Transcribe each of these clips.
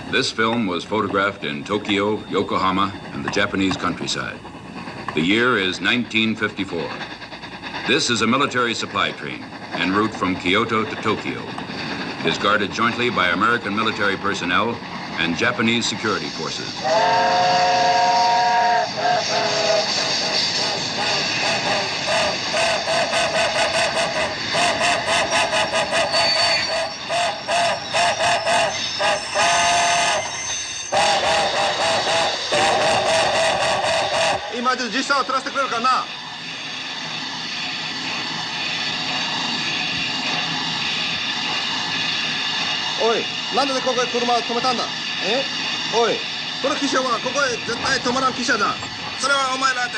This film was photographed in Tokyo, Yokohama, and the Japanese countryside. The year is 1954. This is a military supply train en route from Kyoto to Tokyo. It is guarded jointly by American military personnel and Japanese security forces. Oi, なんでここへ車を止めたんだ？え？おい、この汽車はここへ絶対止まらん汽車だ。それはお前らって。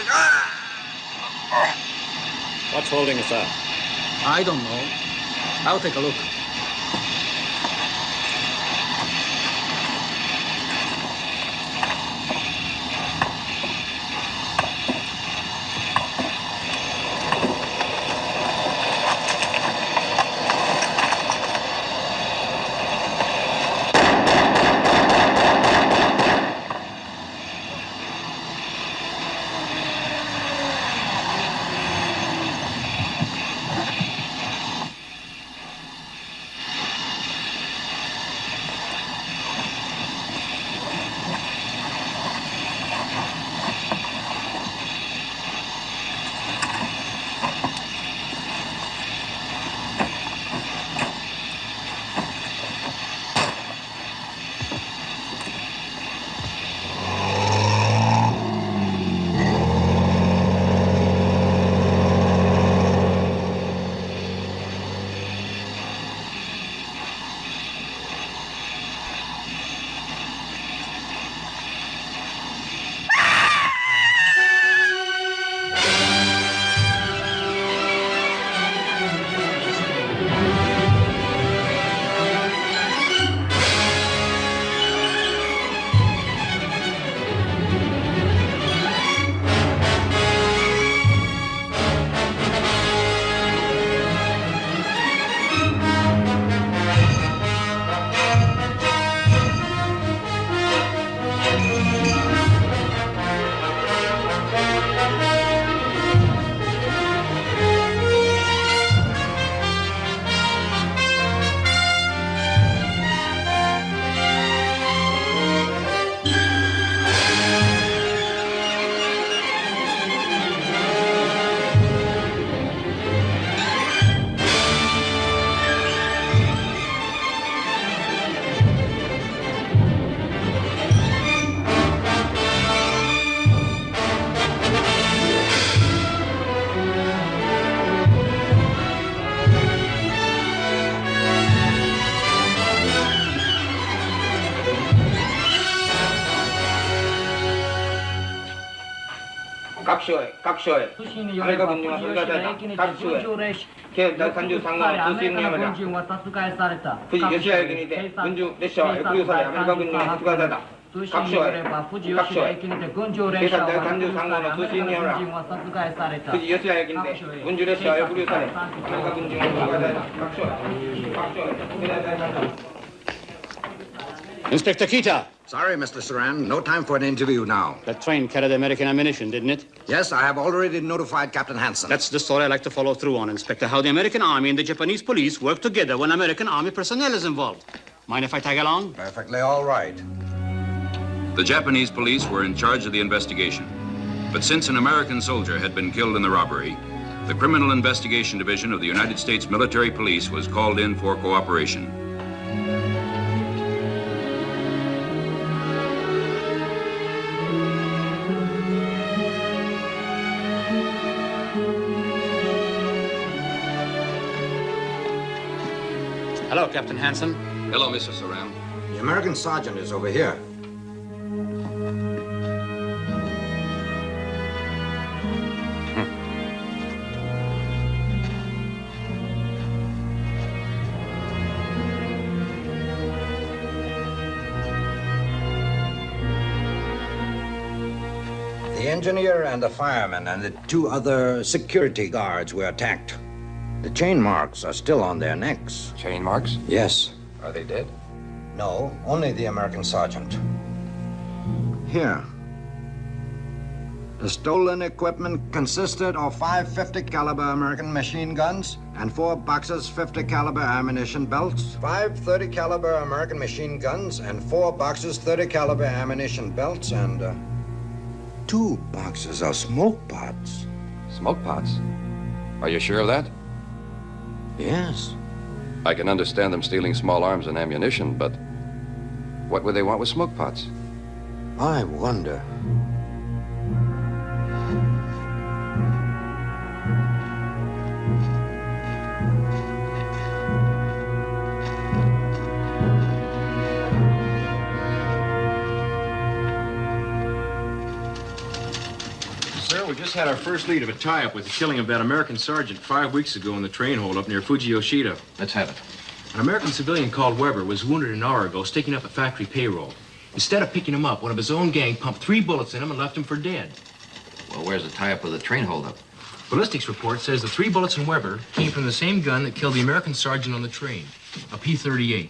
What's holding us up? I don't know. I'll take a look. 각쇼에 아메리카 군중과 선사자다 각쇼에計第33号の通信にやめた富士吉谷駅にて軍需列車は抑留されアメリカ軍に発害された各所へ警察第33号の通信にやめた富士吉谷駅にて軍需列車は抑留されアメリカ軍に発害された各所へ Inspector Kita. Sorry, Mr. Saran. No time for an interview now. That train carried American ammunition, didn't it? Yes, I have already notified Captain Hansen. That's the story I'd like to follow through on, Inspector. How the American Army and the Japanese police work together when American Army personnel is involved. Mind if I tag along? Perfectly all right. The Japanese police were in charge of the investigation. But since an American soldier had been killed in the robbery, the Criminal Investigation Division of the United States Military Police was called in for cooperation. Hello, Captain Hansen. Hello, Mr. Saran. The American sergeant is over here. The engineer and the fireman and the two other security guards were attacked. The chain marks are still on their necks. Chain marks? Yes. Are they dead? No, only the American sergeant. Here. The stolen equipment consisted of 5 50 caliber American machine guns and 4 boxes 50 caliber ammunition belts, 5 30 caliber American machine guns and 4 boxes 30 caliber ammunition belts, and 2 boxes of smoke pots. Smoke pots? Are you sure of that? Yes. I can understand them stealing small arms and ammunition, but what would they want with smoke pots? I wonder. Sir, we just had our first lead of a tie-up with the killing of that American sergeant 5 weeks ago in the train hold-up near Fuji-Yoshida. Let's have it. An American civilian called Weber was wounded an hour ago sticking up a factory payroll. Instead of picking him up, one of his own gang pumped 3 bullets in him and left him for dead. Well, where's the tie-up with the train hold-up? Ballistics report says the 3 bullets in Weber came from the same gun that killed the American sergeant on the train, a P-38.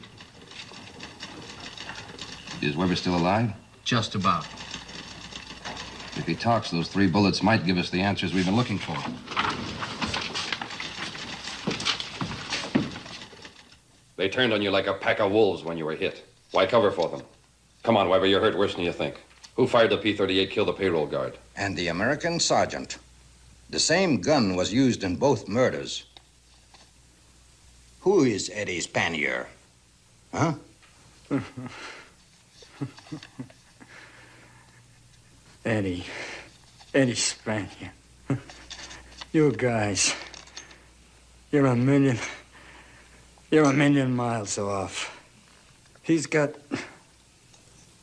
Is Weber still alive? Just about. If he talks, those 3 bullets might give us the answers we've been looking for. They turned on you like a pack of wolves when you were hit. Why cover for them? Come on, Weber, you're hurt worse than you think. Who fired the P-38, killed the payroll guard? And the American sergeant. The same gun was used in both murders. Who is Eddie Spanier? Huh? Eddie Spanier. You guys, you're a million miles off. He's got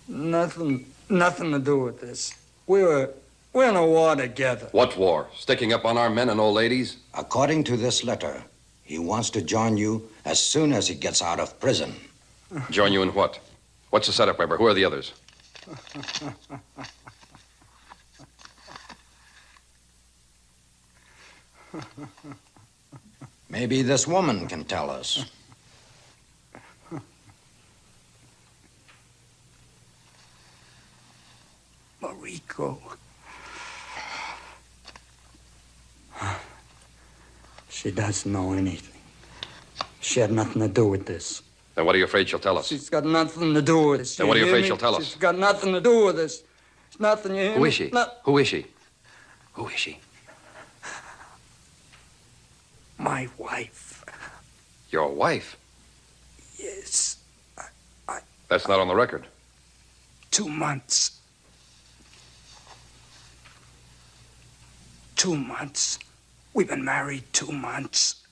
nothing to do with this. We're in a war together. What war? Sticking up on our men and old ladies? According to this letter, he wants to join you as soon as he gets out of prison. Join you in what? What's the setup, Weber? Who are the others? Maybe this woman can tell us. Mariko. She doesn't know anything. She had nothing to do with this. Then what are you afraid she'll tell us? She's got nothing to do with this. Then what are you afraid she'll tell us? She's got nothing to do with this. It's nothing, you hear me? Who is she? Who is she? Who is she? My wife. Your wife? Yes. That's not on the record. 2 months. 2 months. We've been married 2 months.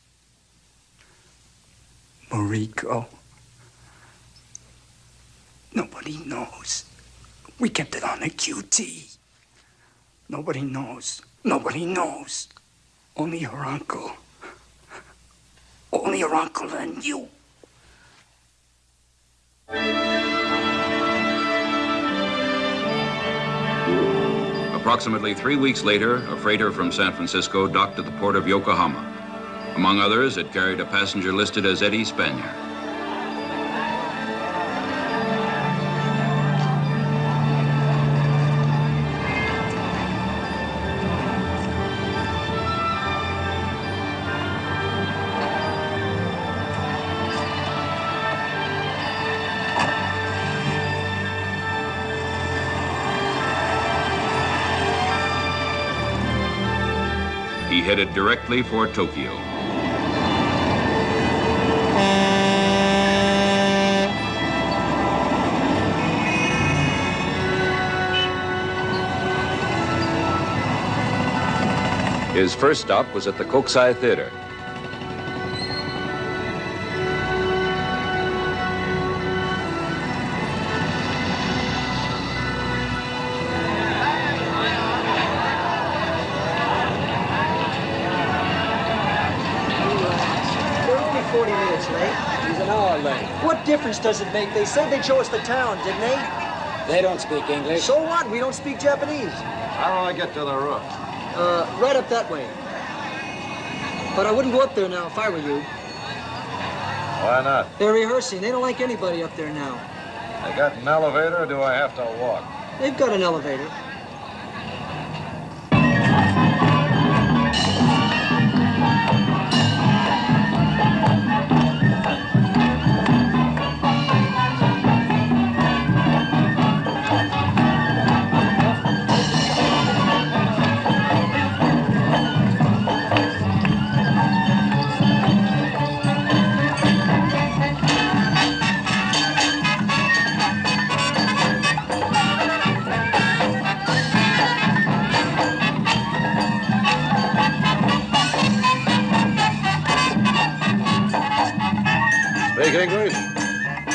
Mariko. Nobody knows. We kept it on a QT. Nobody knows. Nobody knows. Only her uncle. Only her uncle and you. Approximately 3 weeks later, a freighter from San Francisco docked at the port of Yokohama. Among others, it carried a passenger listed as Eddie Spanier. He headed directly for Tokyo. His first stop was at the Kokusai Theater. What difference does it make? They said they'd show us the town, didn't they? They don't speak English. So what? We don't speak Japanese. How do I get to the roof? Right up that way. But I wouldn't go up there now if I were you. Why not? They're rehearsing. They don't like anybody up there now. They got an elevator, or do I have to walk? They've got an elevator. Speak English?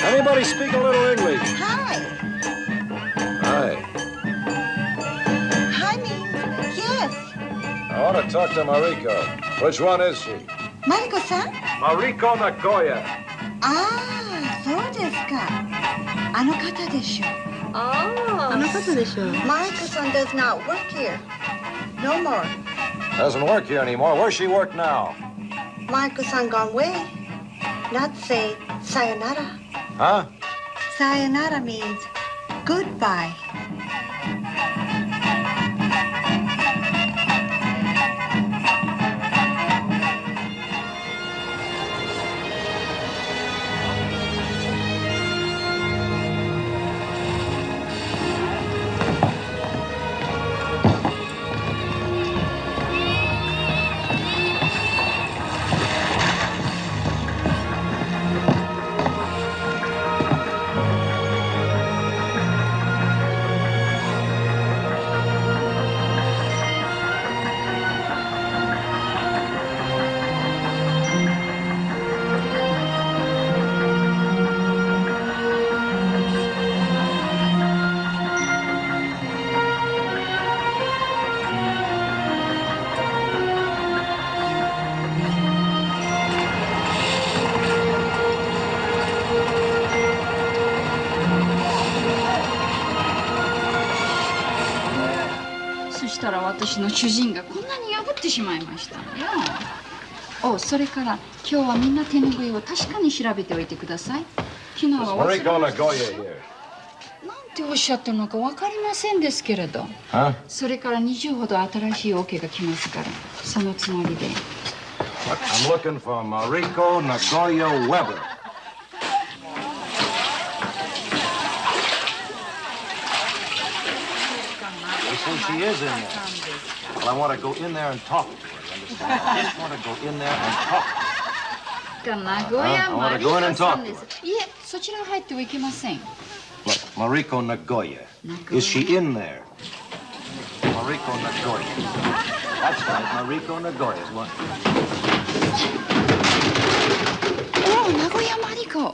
Anybody speak a little English? Hi. Hi. Hi means yes. I want to talk to Mariko. Which one is she? Mariko-san? Mariko Nagoya. そうですか。あの方でしょ。あの方でしょ。Mariko-san does not work here. No more. Doesn't work here anymore. Where's she work now? Mariko-san gone away. Not say sayonara. Huh? Sayonara means goodbye.そしたら私の主人がこんなに破ってしまいましたのよ。それから今日はみんな手拭いを確かに調べておいてください。昨日は忘れました。なんておっしゃってるのか分かりませんですけれど。それから20ほど新しいオケが来ますから、そのつもりで。I'm looking for Mariko Nagoya Weber. She is in there. Well, I want to go in there and talk to her. You understand? I just want to go in there and talk. I want to go in and talk to her. いえ、そちらは入ってはいけません。 Look, Mariko Nagoya. Is she in there? Mariko Nagoya. That's right, Mariko Nagoya is one. Oh, Nagoya Mariko.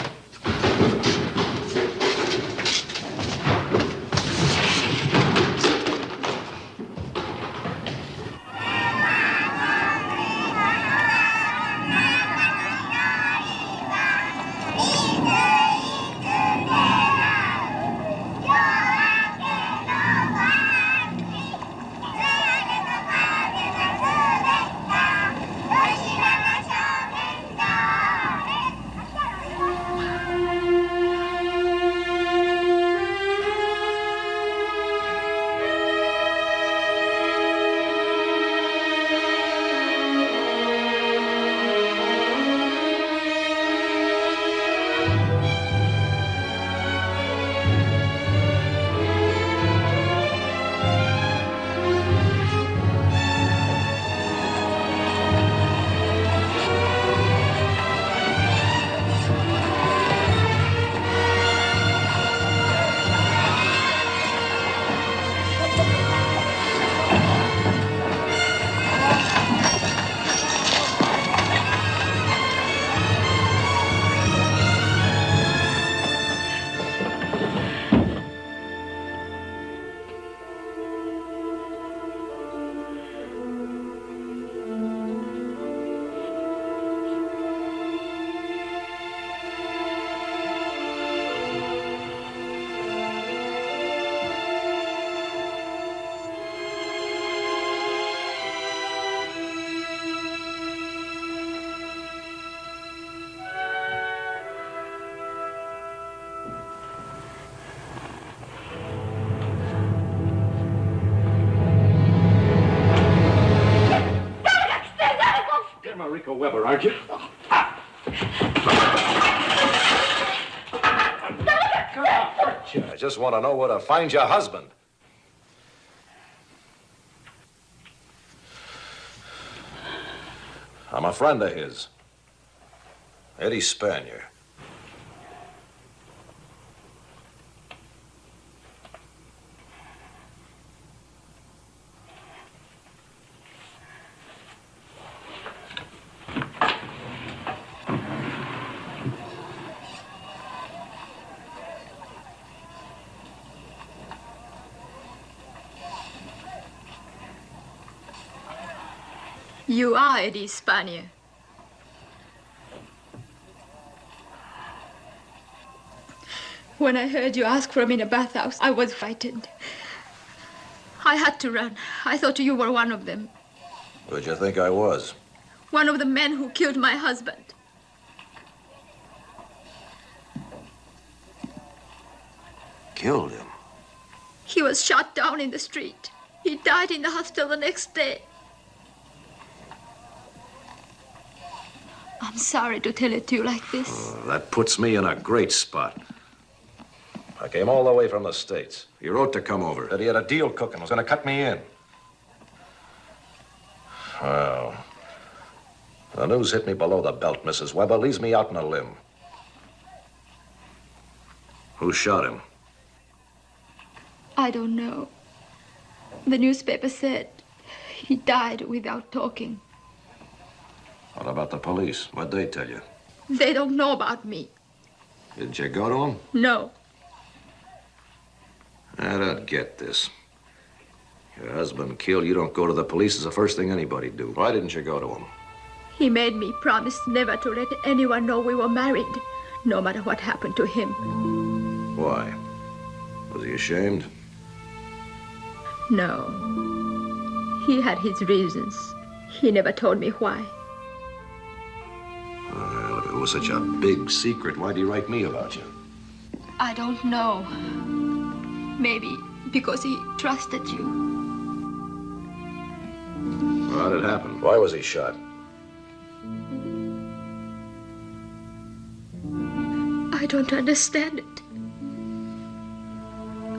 You're Weber, aren't you? I just want to know where to find your husband. I'm a friend of his. Eddie Spanier. You are Eddie Spanier. When I heard you ask for him in a bathhouse, I was frightened. I had to run. I thought you were one of them. Who'd you think I was? One of the men who killed my husband. Killed him? He was shot down in the street. He died in the hospital the next day. I'm sorry to tell it to you like this. Oh, that puts me in a great spot. I came all the way from the States. He wrote to come over. Said he had a deal cooking. Was going to cut me in. Well, the news hit me below the belt, Mrs. Weber. Leaves me out on a limb. Who shot him? I don't know. The newspaper said he died without talking. What about the police? What'd they tell you? They don't know about me. Didn't you go to them? No. I don't get this. Your husband killed, you don't go to the police. It's the first thing anybody do. Why didn't you go to him? He made me promise never to let anyone know we were married, no matter what happened to him. Why? Was he ashamed? No. He had his reasons. He never told me why. Well, if it was such a big secret, why'd he write me about you? I don't know. Maybe because he trusted you. How'd it happen? Why was he shot? I don't understand it.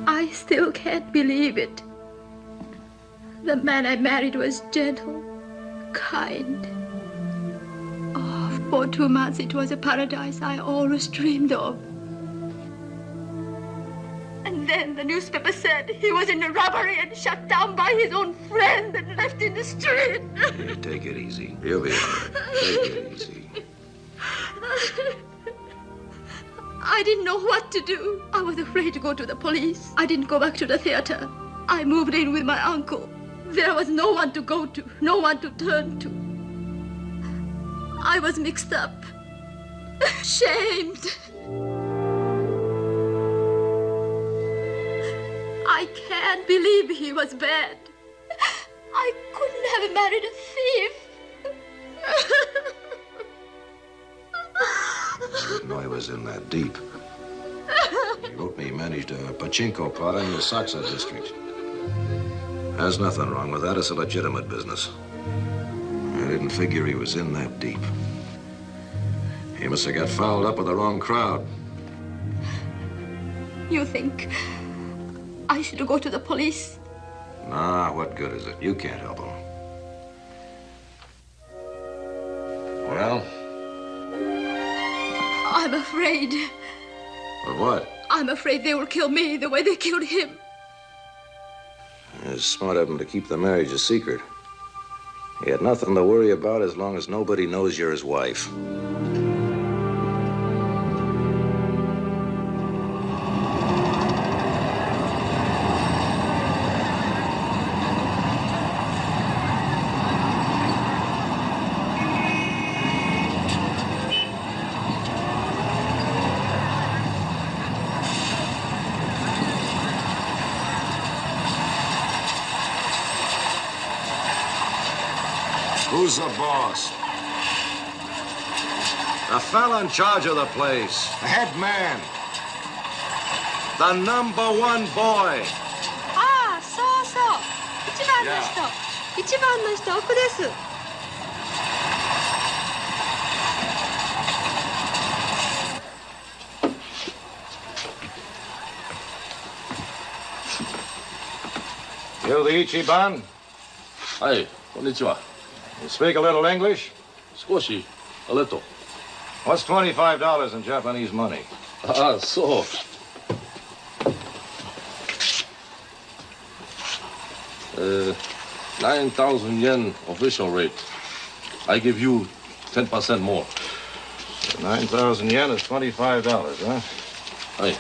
I still can't believe it. The man I married was gentle, kind. Oh, for 2 months it was a paradise I always dreamed of. And then the newspaper said he was in a robbery and shot down by his own friend and left in the street. Hey, take it easy. You'll be all right. Take it easy. I didn't know what to do. I was afraid to go to the police. I didn't go back to the theater. I moved in with my uncle. There was no one to go to, no one to turn to. I was mixed up, shamed. I can't believe he was bad. I couldn't have married a thief. I didn't know he was in that deep. He wrote me he managed a pachinko parlor in the Saxa district. There's nothing wrong with that. It's a legitimate business. I didn't figure he was in that deep. He must have got fouled up with the wrong crowd. You think I should go to the police? Nah, what good is it? You can't help him. Well? I'm afraid. Of what? I'm afraid they will kill me the way they killed him. It's smart of him to keep the marriage a secret. He had nothing to worry about as long as nobody knows you're his wife. Who's the boss? The fella in charge of the place. The head man. The #1 boy. ああ、そうそう。一番の人。一番の人、奥です。You the Ichiban? Hi, konnichiwa. You speak a little English? 少し, a little. What's $25 in Japanese money? Ah, so. 9,000 yen official rate. I give you 10% more. 9,000 yen is $25, huh? Hey.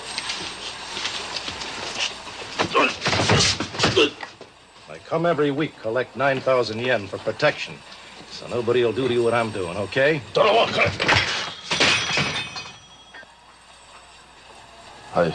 I come every week, collect 9,000 yen for protection. So nobody will do to you what I'm doing, okay? Hi.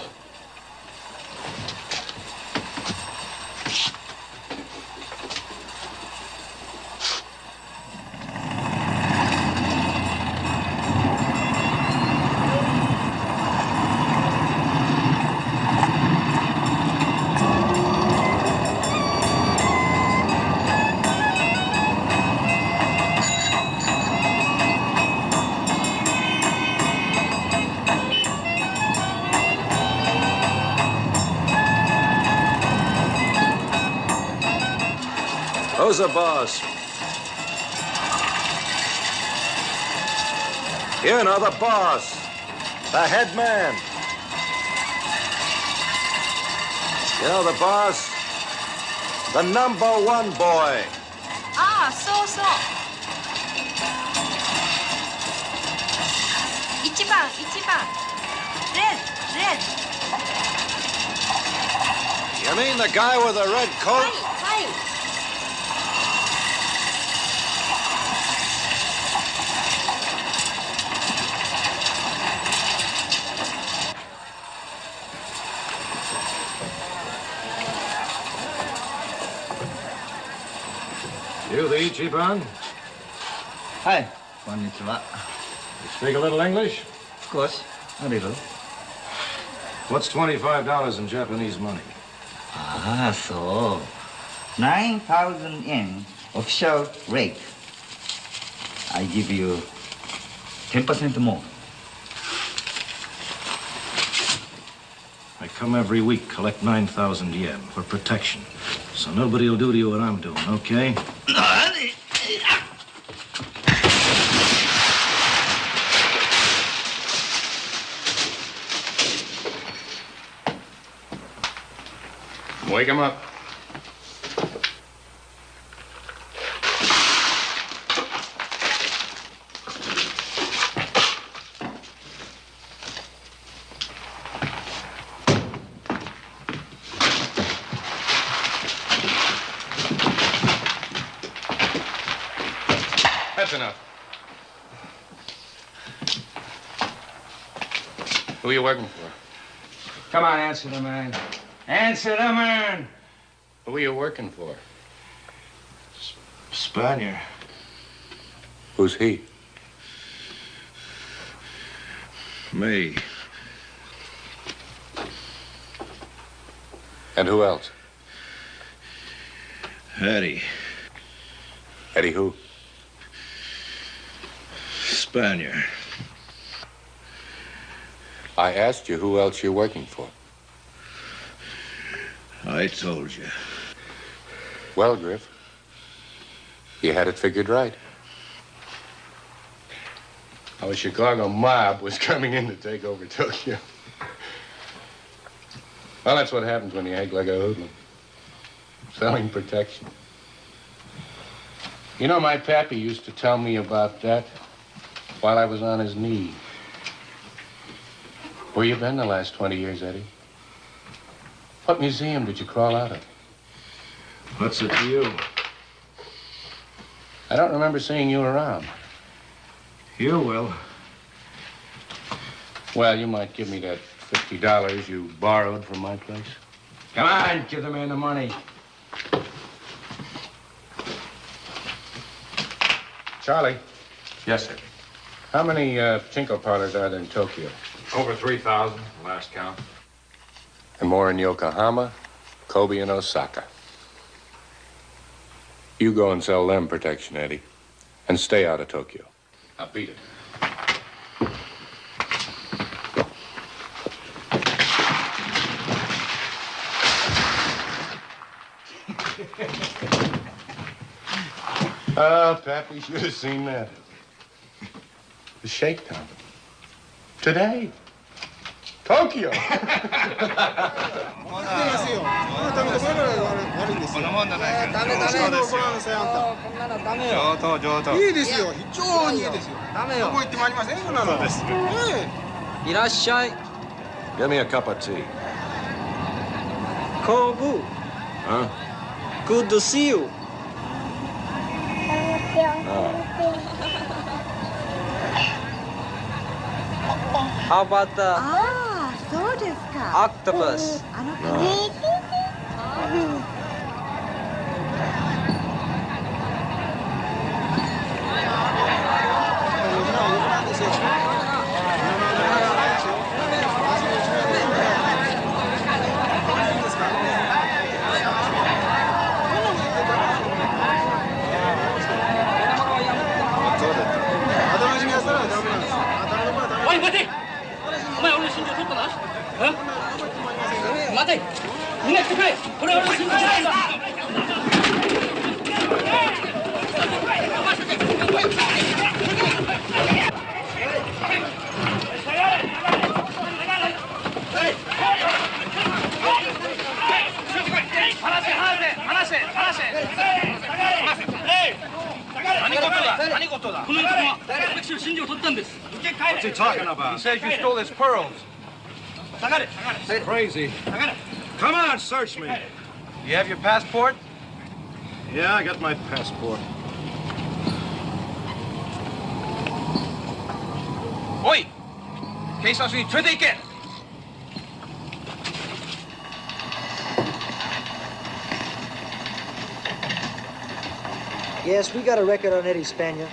Who's the boss? You know, the boss. The head man. You know, the boss? The #1 boy. Ah, so. 1番. Red. You mean the guy with the red coat? Hi. You the Ichiban? Hi, konnichiwa. You speak a little English? Of course, a little. What's $25 in Japanese money? Ah, so. 9,000 yen official rate. I give you 10% more. I come every week, collect 9,000 yen for protection. So nobody will do to you what I'm doing, okay? Wake him up. That's enough. Who are you working for? Come on, answer the man. Answer the man! Who are you working for? Spaniard. Who's he? Me. And who else? Eddie. Eddie who? Spaniard. I asked you who else you're working for. I told you. Well, Griff, you had it figured right. Our Chicago mob was coming in to take over Tokyo. Well, that's what happens when you act like a hoodlum. Selling protection. You know, my pappy used to tell me about that while I was on his knee. Where you been the last 20 years, Eddie? What museum did you crawl out of? What's it to you? I don't remember seeing you around. You will. Well, you might give me that $50 you borrowed from my place. Come on, give the man the money. Charlie. Yes, sir. How many pachinko parlors are there in Tokyo? Over 3,000, last count. And more in Yokohama, Kobe, and Osaka. You go and sell them protection, Eddie, and stay out of Tokyo. I'll beat it. Oh, Pappy should have seen that. The shakedown. Today. Tokyo. 悪いんですよ。ダメですよ。こんなのダメよ。上等。いいですよ。非常にいいですよ。ダメよ。どこ行ってもありませんよ。そうです。いらっしゃい。Give me a cup of tea. Kobu. Huh? Good to see you. How about the ああ、そうですか。 octopus? あのおい、待て！お前俺の身長取ったな。待て！みんな来てくれ！これは俺の身長じゃないんだ！何事だ？この男は私の身長を取ったんです。What's he talking about? He says you stole his pearls. It's crazy. Come on, search me. You have your passport? Yeah, I got my passport. おい！警察に連れて行け！ Yes, we got a record on Eddie Spanier.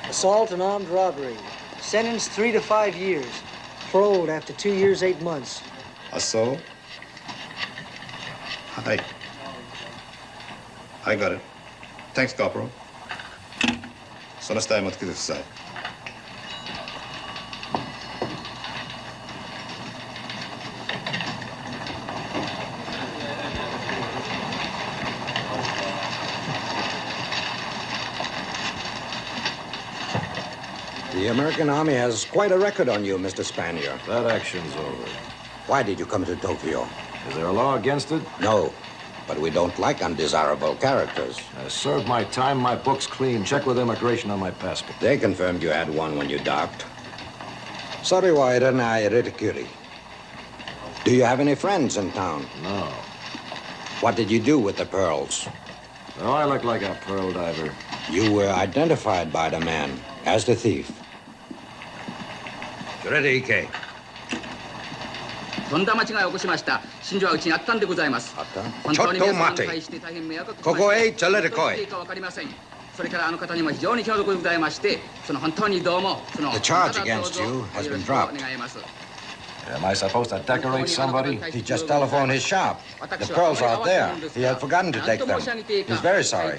Assault and armed robbery. Sentenced 3 to 5 years. Paroled after 2 years, 8 months. Assault? Hi. I got it. Thanks, Corporal. その死体持ってきてください。The American Army has quite a record on you, Mr. Spanier. That action's over. Why did you come to Tokyo? Is there a law against it? No, but we don't like undesirable characters. I served my time, my book's clean. Check with immigration on my passport. They confirmed you had one when you docked. Sariwaira na iritikuri. Do you have any friends in town? No. What did you do with the pearls? Oh, I look like a pearl diver. You were identified by the man as the thief. Ready, Ike. とんだ間違いを起こしました。真珠はうちにあったんでございます。あった？本当に皆様に対して大変迷惑をかけました。ここへ連れてこい。どうしていいかわかりません。それからあの方にも非常に気の毒でございまして、その本当にどうもその The charge against you has been dropped. Am I supposed to decorate somebody? He just telephoned his shop. The pearls are out there. He had forgotten to take them. He's very sorry.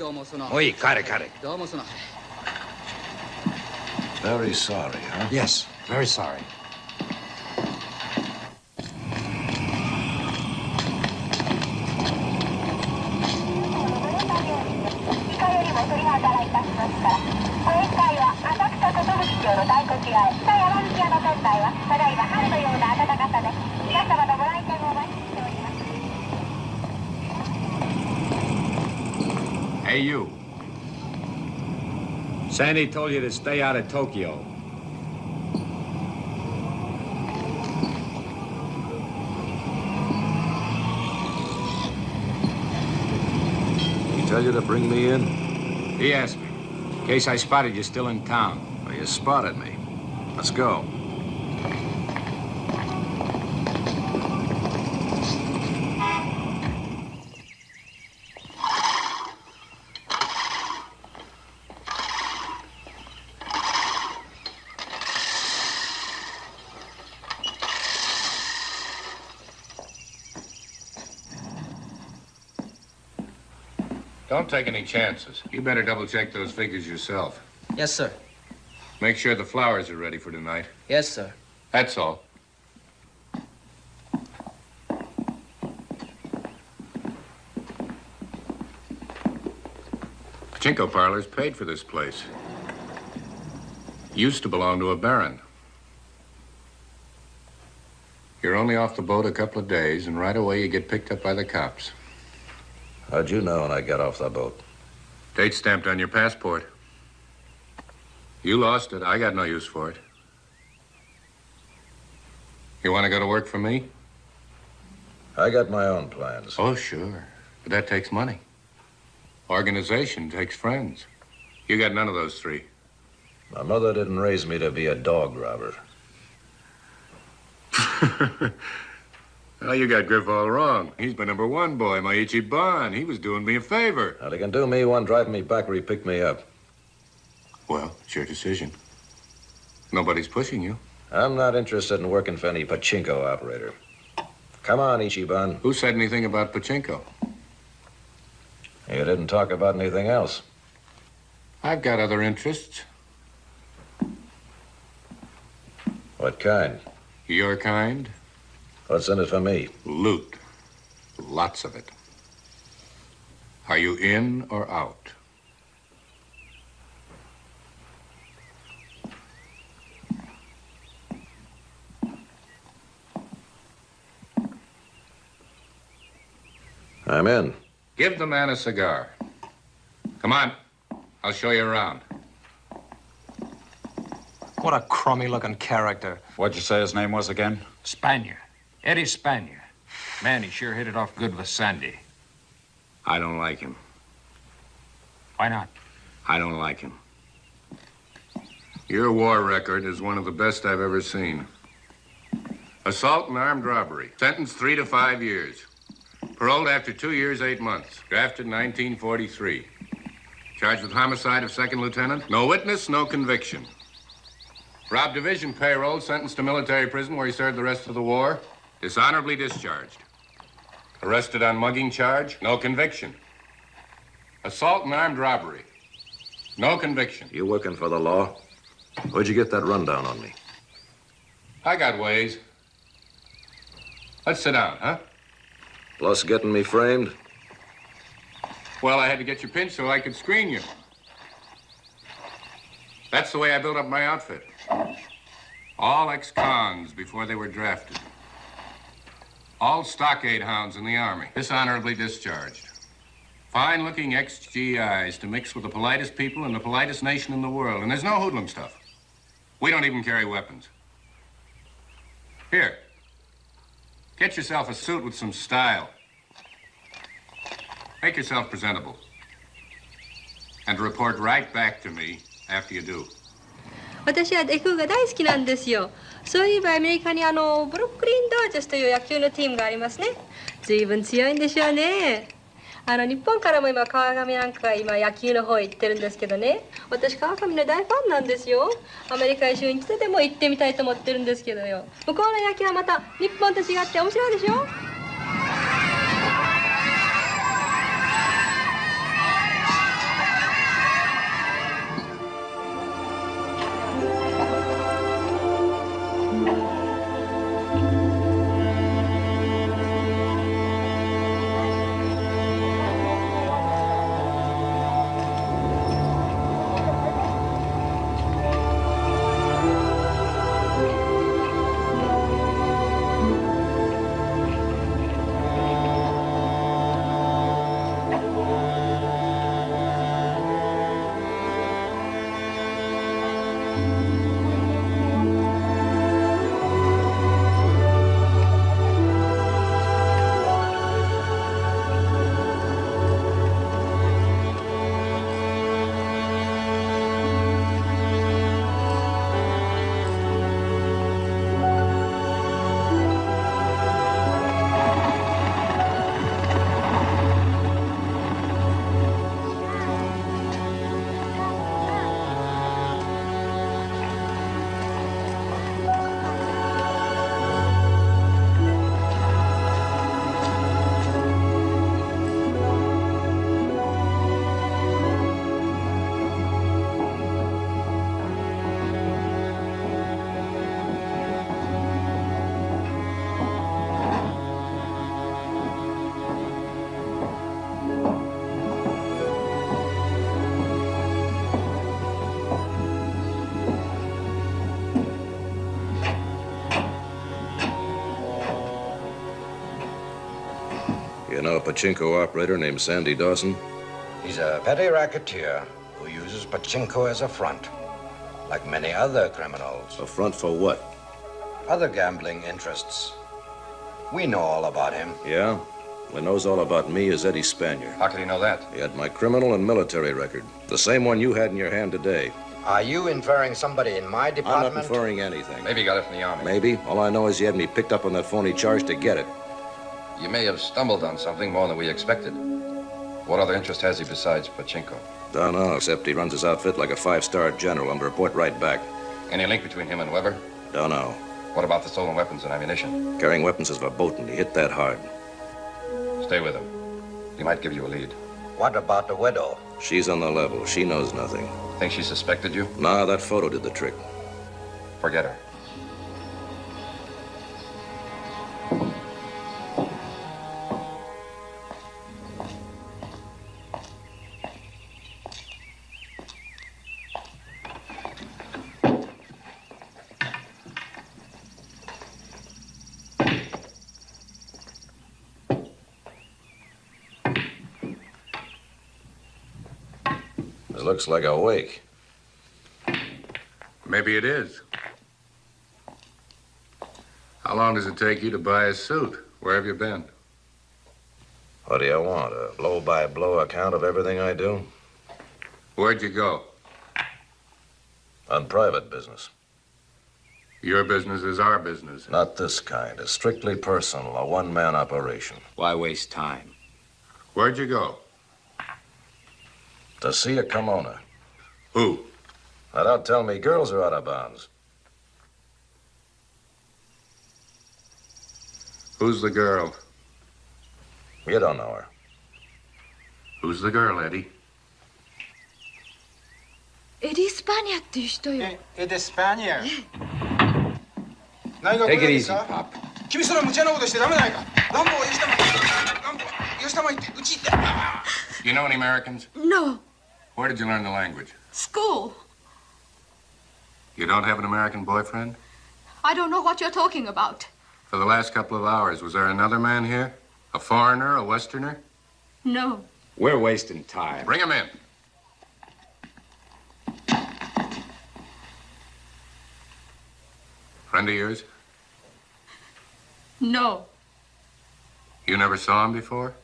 Oi, kare. Very sorry, huh? Yes, very sorry. Hey, you. Sandy told you to stay out of Tokyo. He tell you to bring me in? He asked me, in case I spotted you still in town. Well, you spotted me. Let's go. Don't take any chances. You better double-check those figures yourself. Yes, sir. Make sure the flowers are ready for tonight. Yes, sir. That's all. Pachinko parlors paid for this place. Used to belong to a baron. You're only off the boat a couple of days, and right away you get picked up by the cops. How'd you know when I got off the boat? Date stamped on your passport. You lost it. I got no use for it. You want to go to work for me? I got my own plans. Oh, sure. But that takes money. Organization takes friends. You got none of those three. My mother didn't raise me to be a dog robber. Well, you got Griff all wrong. He's my number one boy, my Ichiban. He was doing me a favor. Now, he can do me one driving me back where he picked me up. Well, it's your decision. Nobody's pushing you. I'm not interested in working for any pachinko operator. Come on, Ichiban. Who said anything about pachinko? You didn't talk about anything else. I've got other interests. What kind? Your kind? What's in it for me? Loot. Lots of it. Are you in or out? I'm in. Give the man a cigar. Come on. I'll show you around. What a crummy-looking character. What'd you say his name was again? Spanier. Eddie Spanier. Man, he sure hit it off good with Sandy. I don't like him. Why not? I don't like him. Your war record is one of the best I've ever seen. Assault and armed robbery. Sentenced 3 to 5 years. Paroled after 2 years, 8 months. Drafted in 1943. Charged with homicide of second lieutenant. No witness, no conviction. Robbed division payroll, sentenced to military prison where he served the rest of the war. Dishonorably discharged. Arrested on mugging charge, no conviction. Assault and armed robbery. No conviction. You working for the law? Where'd you get that rundown on me? I got ways. Let's sit down, huh? Plus getting me framed? Well, I had to get you pinched so I could screen you. That's the way I built up my outfit. All ex-cons before they were drafted. All stockade hounds in the Army, dishonorably discharged. Fine-looking ex-GIs to mix with the politest people in the politest nation in the world. And there's no hoodlum stuff. We don't even carry weapons. Here. Get yourself a suit with some style. Make yourself presentable. And report right back to me after you do. 私は野球が大好きなんですよ。そういえばアメリカにブルックリン・ドージャースという野球のチームがありますね。随分強いんでしょうね。日本からも今川上なんかが今野球の方へ行ってるんですけどね。私川上の大ファンなんですよ。アメリカへ週に一度でも行ってみたいと思ってるんですけどよ。向こうの野球はまた日本と違って面白いでしょ。You know a pachinko operator named Sandy Dawson? He's a petty racketeer who uses pachinko as a front, like many other criminals. A front for what? Other gambling interests. We know all about him. Yeah? Well, he knows all about me is Eddie Spanier. How could he know that? He had my criminal and military record. The same one you had in your hand today. Are you inferring somebody in my department? I'm not inferring anything. Maybe he got it from the Army. Maybe. All I know is he had me picked up on that phony charge to get it. You may have stumbled on something more than we expected. What other interest has he besides pachinko? Don't know, except he runs his outfit like a five-star general. I'm to report right back. Any link between him and Weber? Don't know. What about the stolen weapons and ammunition? Carrying weapons is verboten. He hit that hard. Stay with him. He might give you a lead. What about the widow? She's on the level. She knows nothing. Think she suspected you? Nah, that photo did the trick. Forget her. It looks like a wake. Maybe it is. How long does it take you to buy a suit? Where have you been? What do you want? A blow-by-blow account of everything I do? Where'd you go? On private business. Your business is our business. Not this kind. It's strictly personal, a one-man operation. Why waste time? Where'd you go? To see a kimono. Who? Now, don't tell me girls are out of bounds. Who's the girl? You don't know her. Who's the girl, Eddie? Eddie Spanier っていう人よ。エディ・スパニア。 Take it easy, Pop. 君それは無茶なことしてダメないか。乱暴は吉田前。乱暴は吉田前ってうち行って。 You know any Americans? No. Where did you learn the language? School. You don't have an American boyfriend? I don't know what you're talking about. For the last couple of hours, was there another man here? A foreigner, a Westerner? No. We're wasting time. Bring him in. Friend of yours? No. You never saw him before?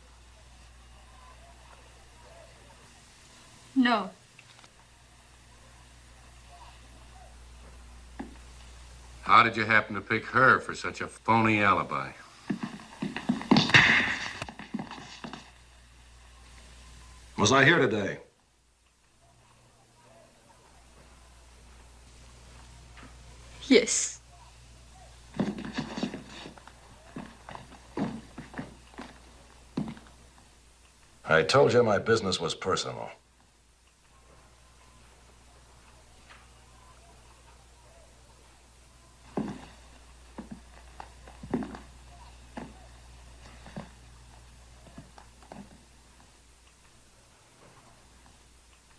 No. How did you happen to pick her for such a phony alibi? Was I here today? Yes. I told you my business was personal.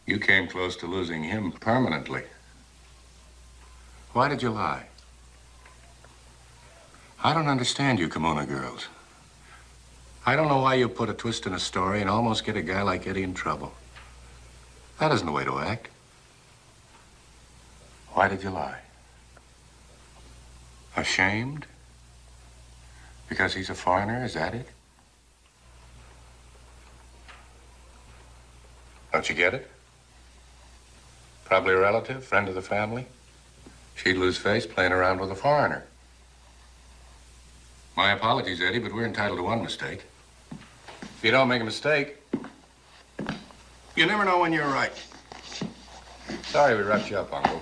You came close to losing him permanently. Why did you lie? I don't understand you kimono girls. I don't know why you put a twist in a story and almost get a guy like Eddie in trouble. That isn't the way to act. Why did you lie? Ashamed? Because he's a foreigner, is that it? Don't you get it? Probably a relative, friend of the family. She'd lose face playing around with a foreigner. My apologies, Eddie, but we're entitled to one mistake. If you don't make a mistake, you never know when you're right. Sorry we roughed you up, Uncle.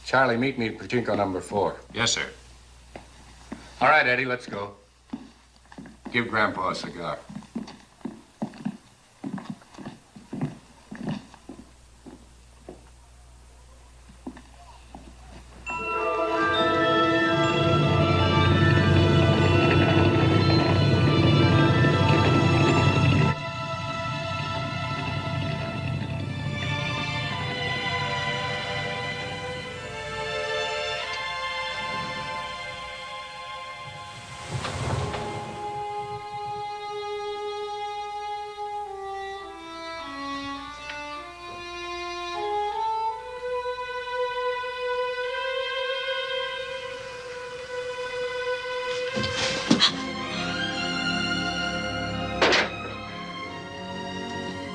Charlie, meet me at Pachinko number 4. Yes, sir. All right, Eddie, let's go. Give Grandpa a cigar.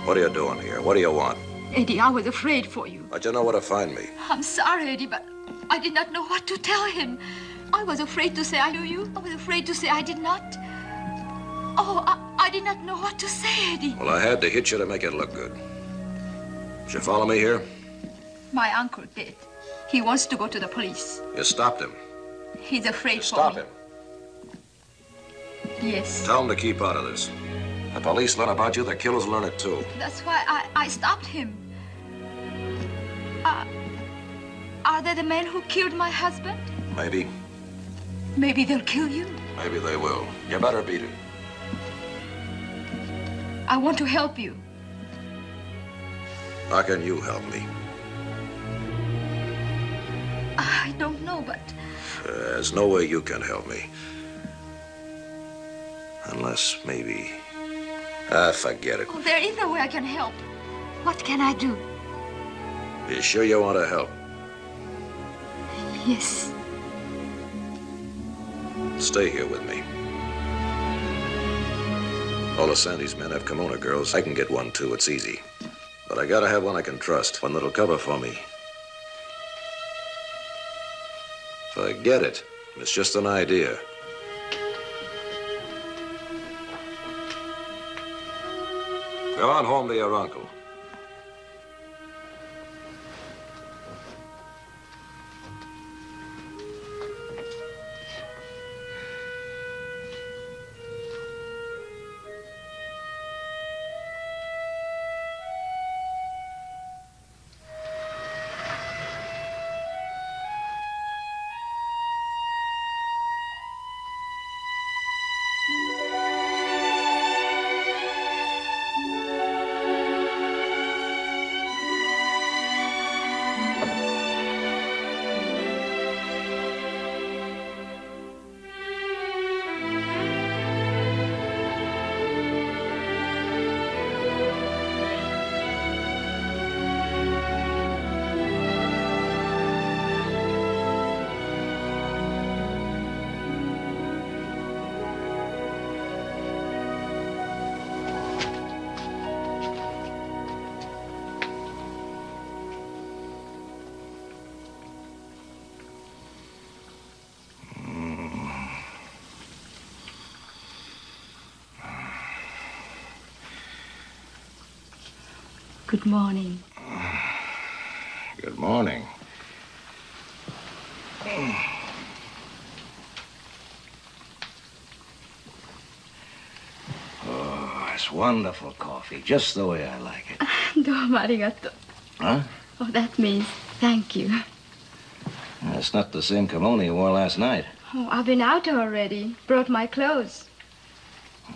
What are you doing here? What do you want? Eddie, I was afraid for you. How'd you know where to find me? I'm sorry, Eddie, but I did not know what to tell him. I was afraid to say I knew you. I was afraid to say I did not. Oh, I did not know what to say, Eddie. Well, I had to hit you to make it look good. Did you follow me here? My uncle did. He wants to go to the police. You stopped him. He's afraid for Stop me. him. Yes. Tell him to keep out of this. The police learn about you, the killers learn it too. That's why I stopped him. Are they the men who killed my husband? Maybe. Maybe they'll kill you. Maybe they will. You better beat it. I want to help you. How can you help me? I don't know, but... There's no way you can help me. Unless maybe... forget it. Oh, there is a way I can help. What can I do? You sure you want to help? Yes. Stay here with me. All of Sandy's men have kimono girls. I can get one, too. It's easy. But I gotta have one I can trust. One that'll cover for me. Forget it. It's just an idea. Go on home to your uncle. Good morning. Good morning. Oh, it's wonderful coffee, just the way I like it. どうもありがとう. Huh? Oh, that means thank you. It's not the same kimono you wore last night. Oh, I've been out already. Brought my clothes.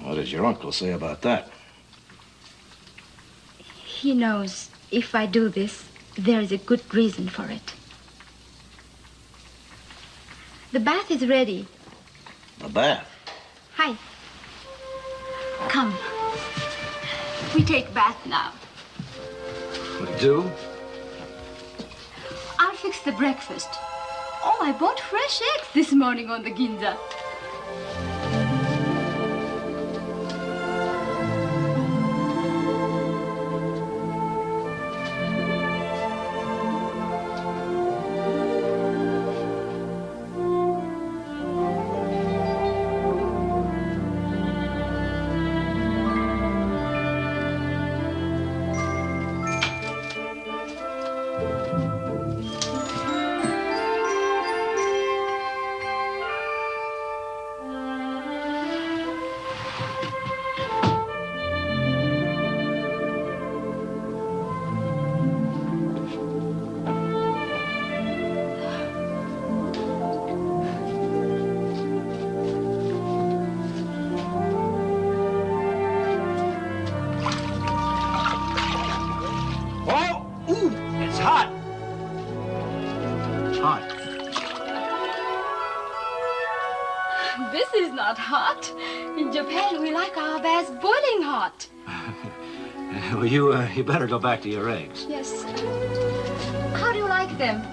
What did your uncle say about that? He knows if I do this, there is a good reason for it. The bath is ready. The bath? Hi. Come. We take bath now. We do? I'll fix the breakfast. Oh, I bought fresh eggs this morning on the Ginza. This is not hot. In Japan, we like our baths boiling hot. Well, you better go back to your eggs. Yes. How do you like them?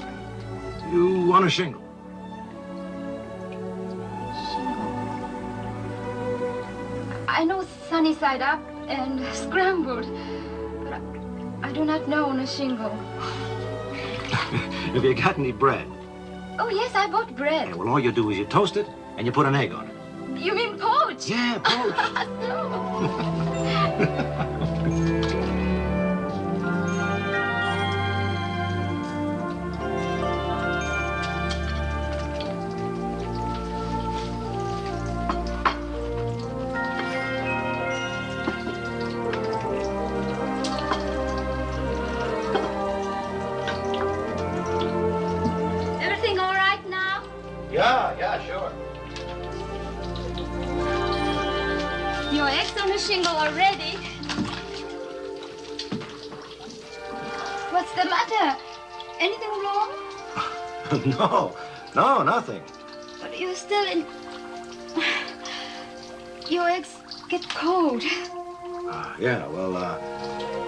You want a shingle? I know sunny side up and scrambled. do not know on a shingle. Have you got any bread? Oh, yes, I bought bread. Yeah, well, all you do is you toast it and you put an egg on it. You mean poached? Yeah, poached. Everything all right now? Yeah, sure. Your eggs on the shingle are ready. What's the matter? Anything wrong? No, nothing. But you're still in... Your eggs get cold. Yeah, well,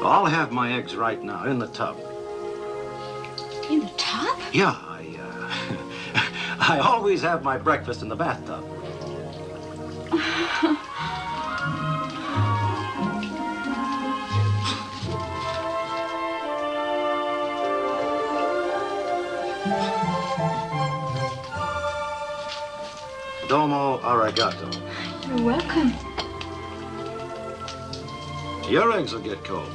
I'll have my eggs right now in the tub. In the tub? Yeah, I always have my breakfast in the bathtub. Domo arigato. You're welcome. Your eggs will get cold.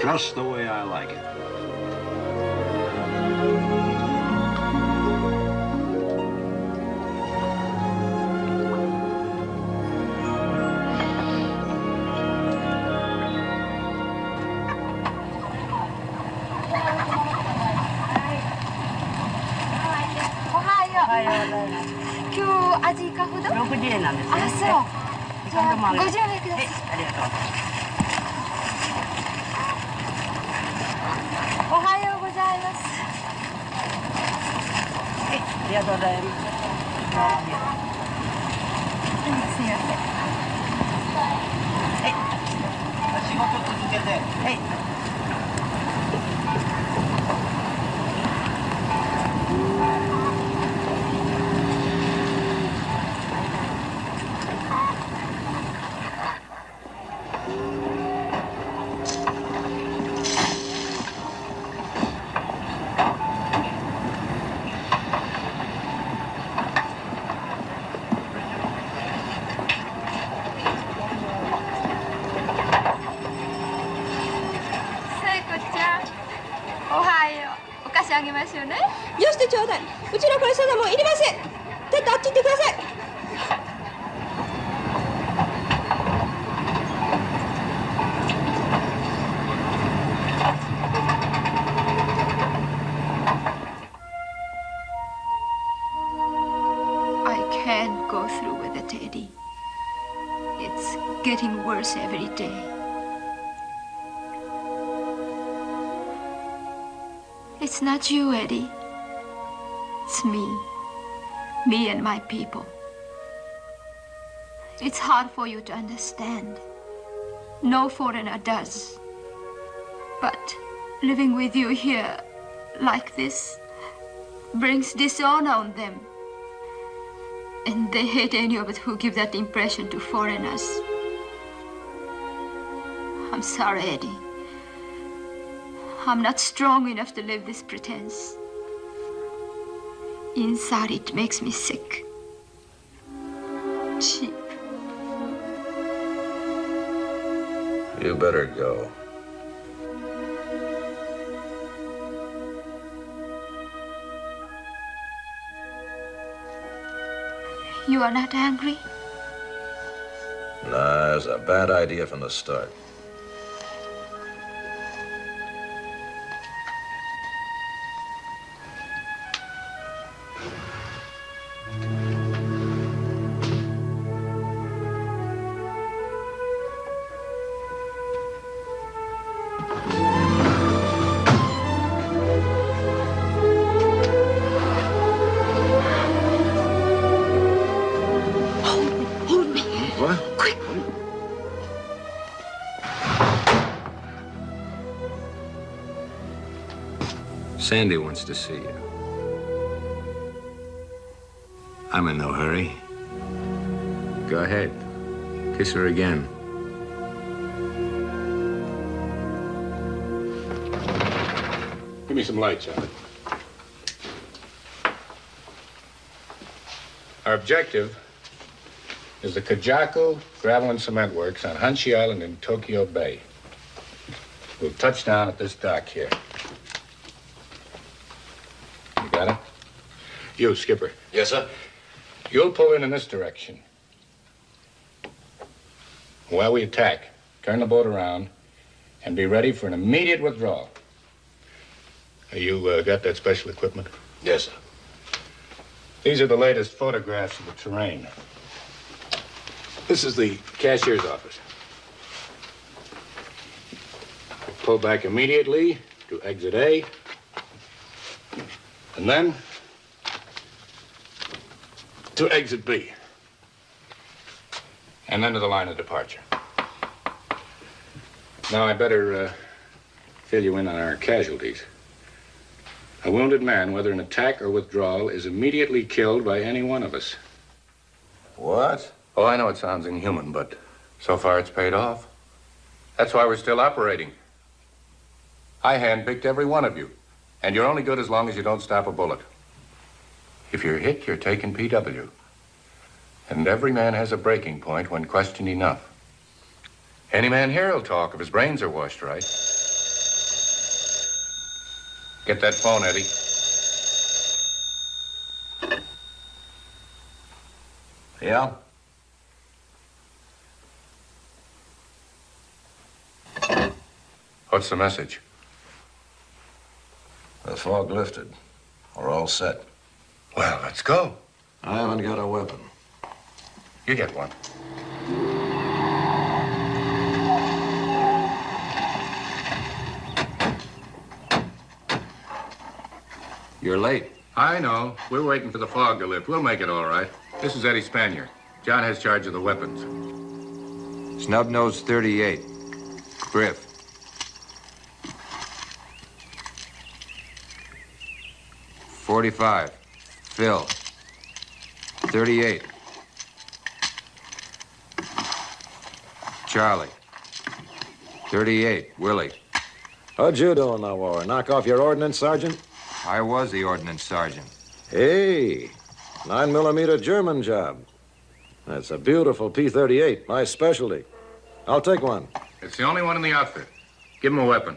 Just the way I like it. I can't go through with it, Eddie. It's getting worse every day. It's not you, Eddie. It's me. Me and my people. It's hard for you to understand. No foreigner does. But living with you here like this brings dishonor on them. And they hate any of us who give that impression to foreigners. I'm sorry, Eddie. I'm not strong enough to live this pretense. Inside, it makes me sick. Cheap. You better go. You are not angry? Nah, it was a bad idea from the start. Sandy wants to see you. I'm in no hurry. Go ahead. Kiss her again. Give me some light, Charlie. Our objective is the Kajako Gravel and Cement Works on Hanshi Island in Tokyo Bay. We'll touch down at this dock here. You got it? You, skipper. Yes, sir. You'll pull in this direction. While we attack, turn the boat around and be ready for an immediate withdrawal. You got that special equipment? Yes, sir. These are the latest photographs of the terrain. This is the cashier's office. Pull back immediately to exit A, and then to exit B, and then to the line of departure. Now, I better fill you in on our casualties. A wounded man, whether in attack or withdrawal, is immediately killed by any one of us. What? Oh, I know it sounds inhuman, but so far it's paid off. That's why we're still operating. I handpicked every one of you, and you're only good as long as you don't stop a bullet. If you're hit, you're taken PW. And every man has a breaking point when questioned enough. Any man here will talk if his brains are washed right. Get that phone, Eddie. Yeah? What's the message? The fog lifted. We're all set. Well, let's go. I haven't got a weapon. You get one. You're late. I know. We're waiting for the fog to lift. We'll make it all right. This is Eddie Spanier. John has charge of the weapons. Snub-nosed 38. Griff. .45. Phil. 38. Charlie. 38. Willie. How'd you do in the war? Knock off your ordnance sergeant? I was the ordnance sergeant. Hey, 9mm German job. That's a beautiful P-38, my specialty. I'll take one. It's the only one in the outfit. Give him a weapon.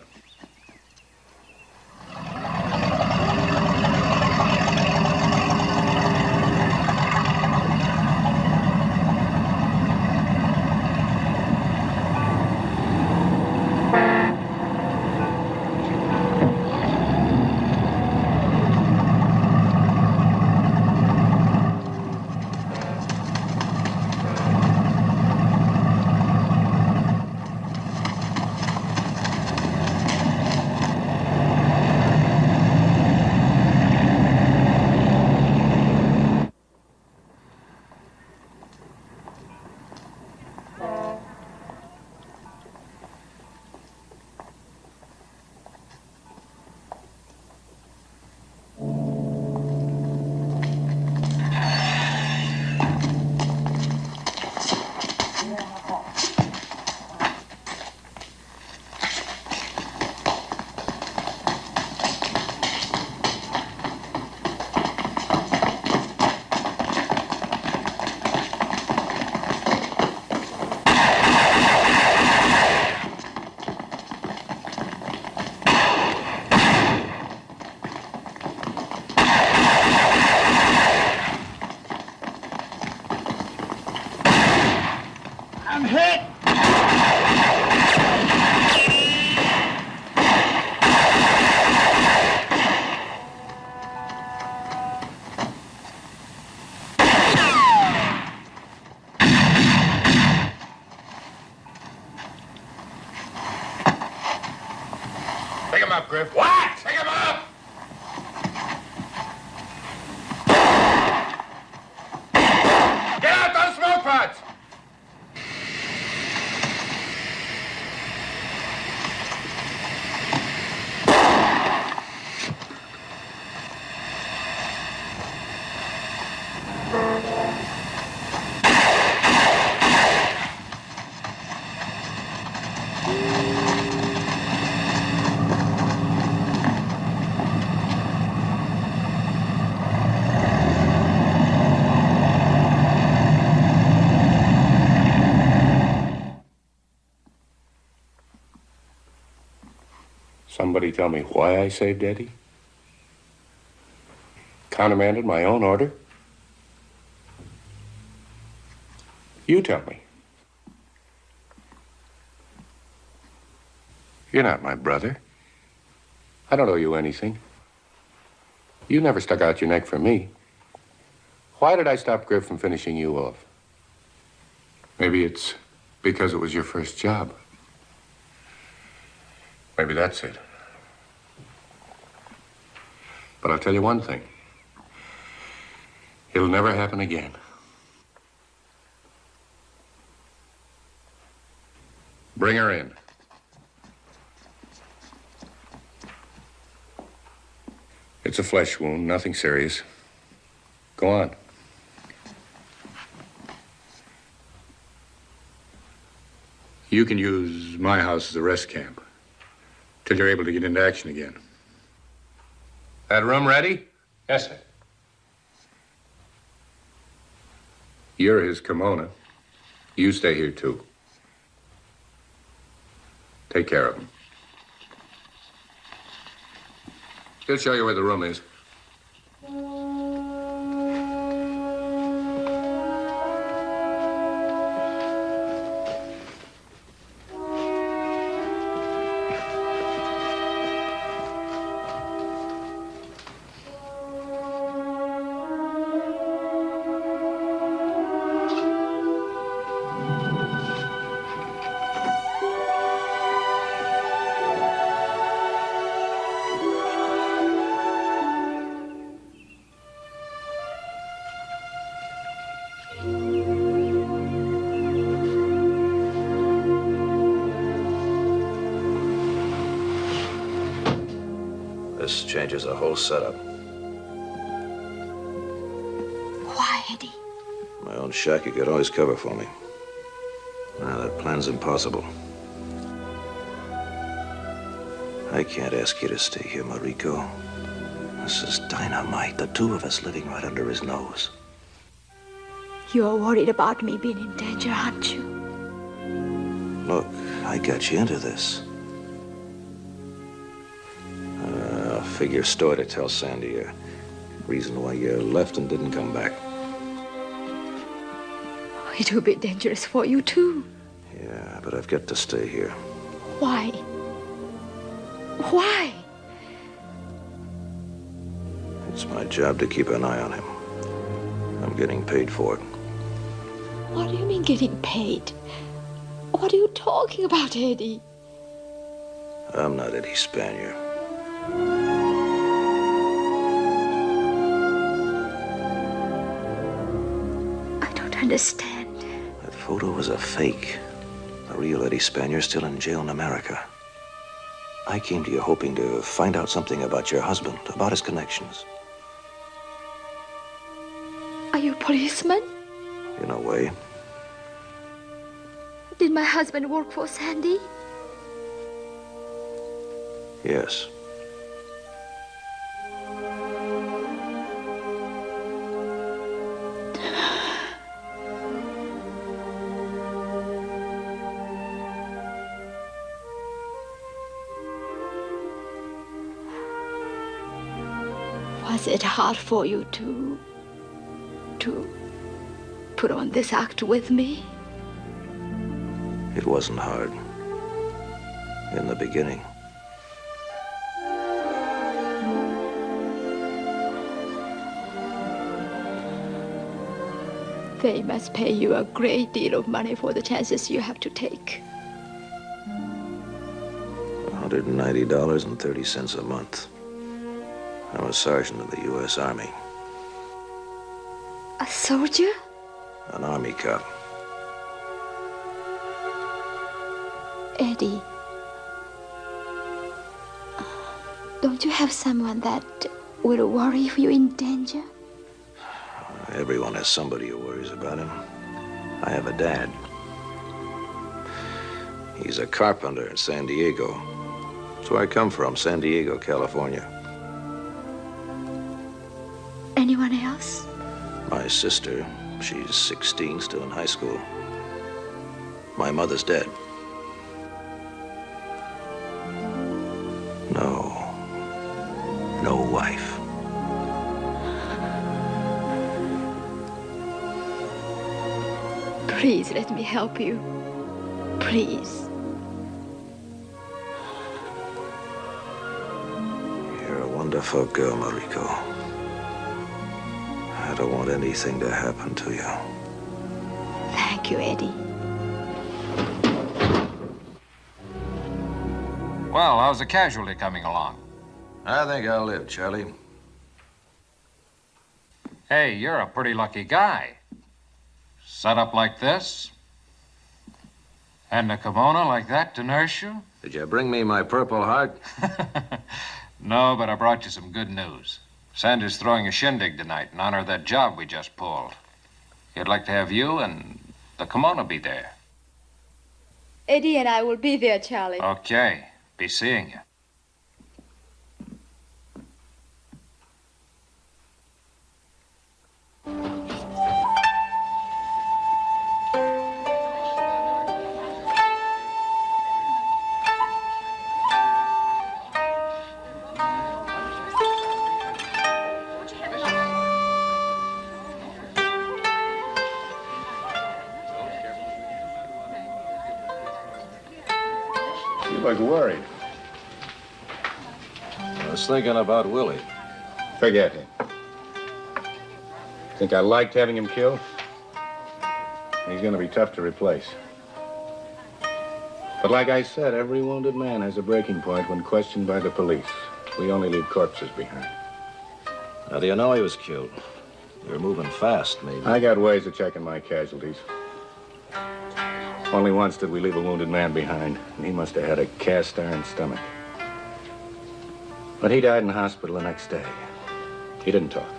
Pick him up, Griff. What? Pick him up! Get out those smoke pods! Somebody tell me why I saved Eddie? Countermanded my own order? You tell me. You're not my brother. I don't owe you anything. You never stuck out your neck for me. Why did I stop Griff from finishing you off? Maybe it's because it was your first job. Maybe that's it. But I'll tell you one thing. It'll never happen again. Bring her in. It's a flesh wound, nothing serious. Go on. You can use my house as a rest camp till you're able to get into action again. That room ready? Yes, sir. You're his kimono. You stay here, too. Take care of him. He'll show you where the room is. This changes the whole setup. Why, Eddie? My own shack you could always cover for me. Now that plan's impossible. I can't ask you to stay here, Mariko. This is dynamite, the two of us living right under his nose. You're worried about me being in danger, aren't you? Look, I got you into this. Figure story to tell Sandy. Reason why you left and didn't come back. It will be dangerous for you, too. Yeah, but I've got to stay here. Why? Why? It's my job to keep an eye on him. I'm getting paid for it. What do you mean getting paid? What are you talking about, Eddie? I'm not Eddie Spanier. Understand. That photo was a fake. The real Eddie Spanier's still in jail in America. I came to you hoping to find out something about your husband, about his connections. Are you a policeman? In a way. Did my husband work for Sandy? Yes. Was it hard for you to put on this act with me? It wasn't hard. In the beginning. They must pay you a great deal of money for the chances you have to take. $190.30 a month. I'm a sergeant in the U.S. Army. A soldier? An Army cop. Eddie, don't you have someone that will worry if you're in danger? Everyone has somebody who worries about him. I have a dad. He's a carpenter in San Diego. That's where I come from, San Diego, California. Anyone else? My sister, she's 16, still in high school. My mother's dead. Please let me help you. Please. You're a wonderful girl, Mariko. I don't want anything to happen to you. Thank you, Eddie. Well, how's the casualty coming along? I think I'll live, Charlie. Hey, you're a pretty lucky guy. Set up like this, and a kimono like that to nurse you? Did you bring me my Purple Heart? No, but I brought you some good news. Sandy's throwing a shindig tonight in honor of that job we just pulled. He'd like to have you and the kimono be there. Eddie and I will be there, Charlie. Okay. Be seeing you. You look worried. I was thinking about Willie. Forget him. Think I liked having him killed? He's gonna be tough to replace. But like I said, every wounded man has a breaking point when questioned by the police. We only leave corpses behind. How do you know he was killed? You're moving fast, maybe. I got ways of checking my casualties. Only once did we leave a wounded man behind, and he must have had a cast iron stomach. But he died in the hospital the next day. He didn't talk.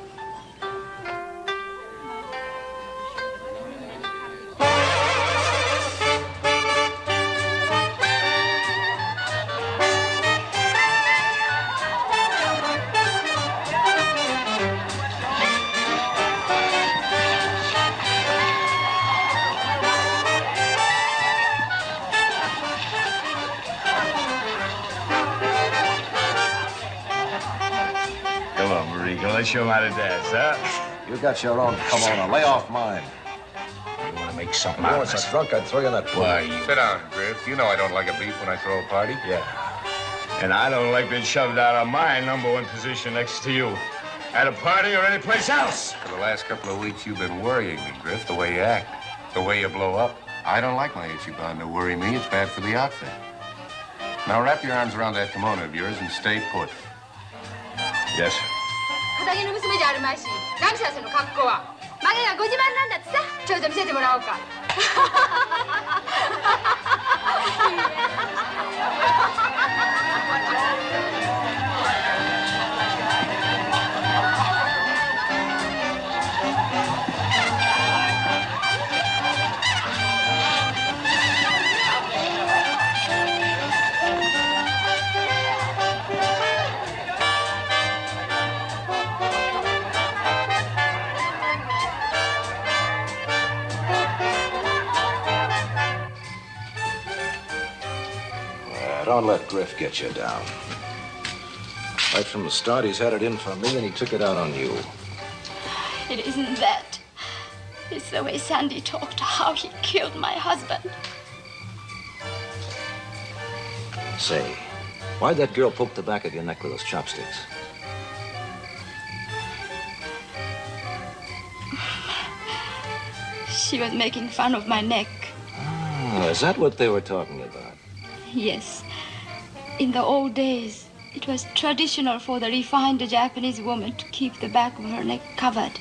Let's show him how to dance, huh? You got your own kimono. Lay off mine. You want to make something You out know, of it's us? a drunk I'd throw you in that pool. Why, you... Sit down, Griff. You know I don't like a beef when I throw a party. Yeah. And I don't like being shoved out of my #1 position next to you. At a party or any place else. For the last couple of weeks, you've been worrying me, Griff, the way you act, the way you blow up. I don't like my Ichiban to worry me. It's bad for the outfit. Now wrap your arms around that kimono of yours and stay put. Yes, sir. 片木の娘じゃあるまいし、何しらその格好は。曲げがご自慢なんだってさ、ちょいと見せてもらおうか。Don't let Griff get you down. Right from the start, he's had it in for me, and he took it out on you. It isn't that. It's the way Sandy talked, how he killed my husband. Say, why'd that girl poke the back of your neck with those chopsticks? She was making fun of my neck. Oh, is that what they were talking about? Yes. In the old days, it was traditional for the refined Japanese woman to keep the back of her neck covered.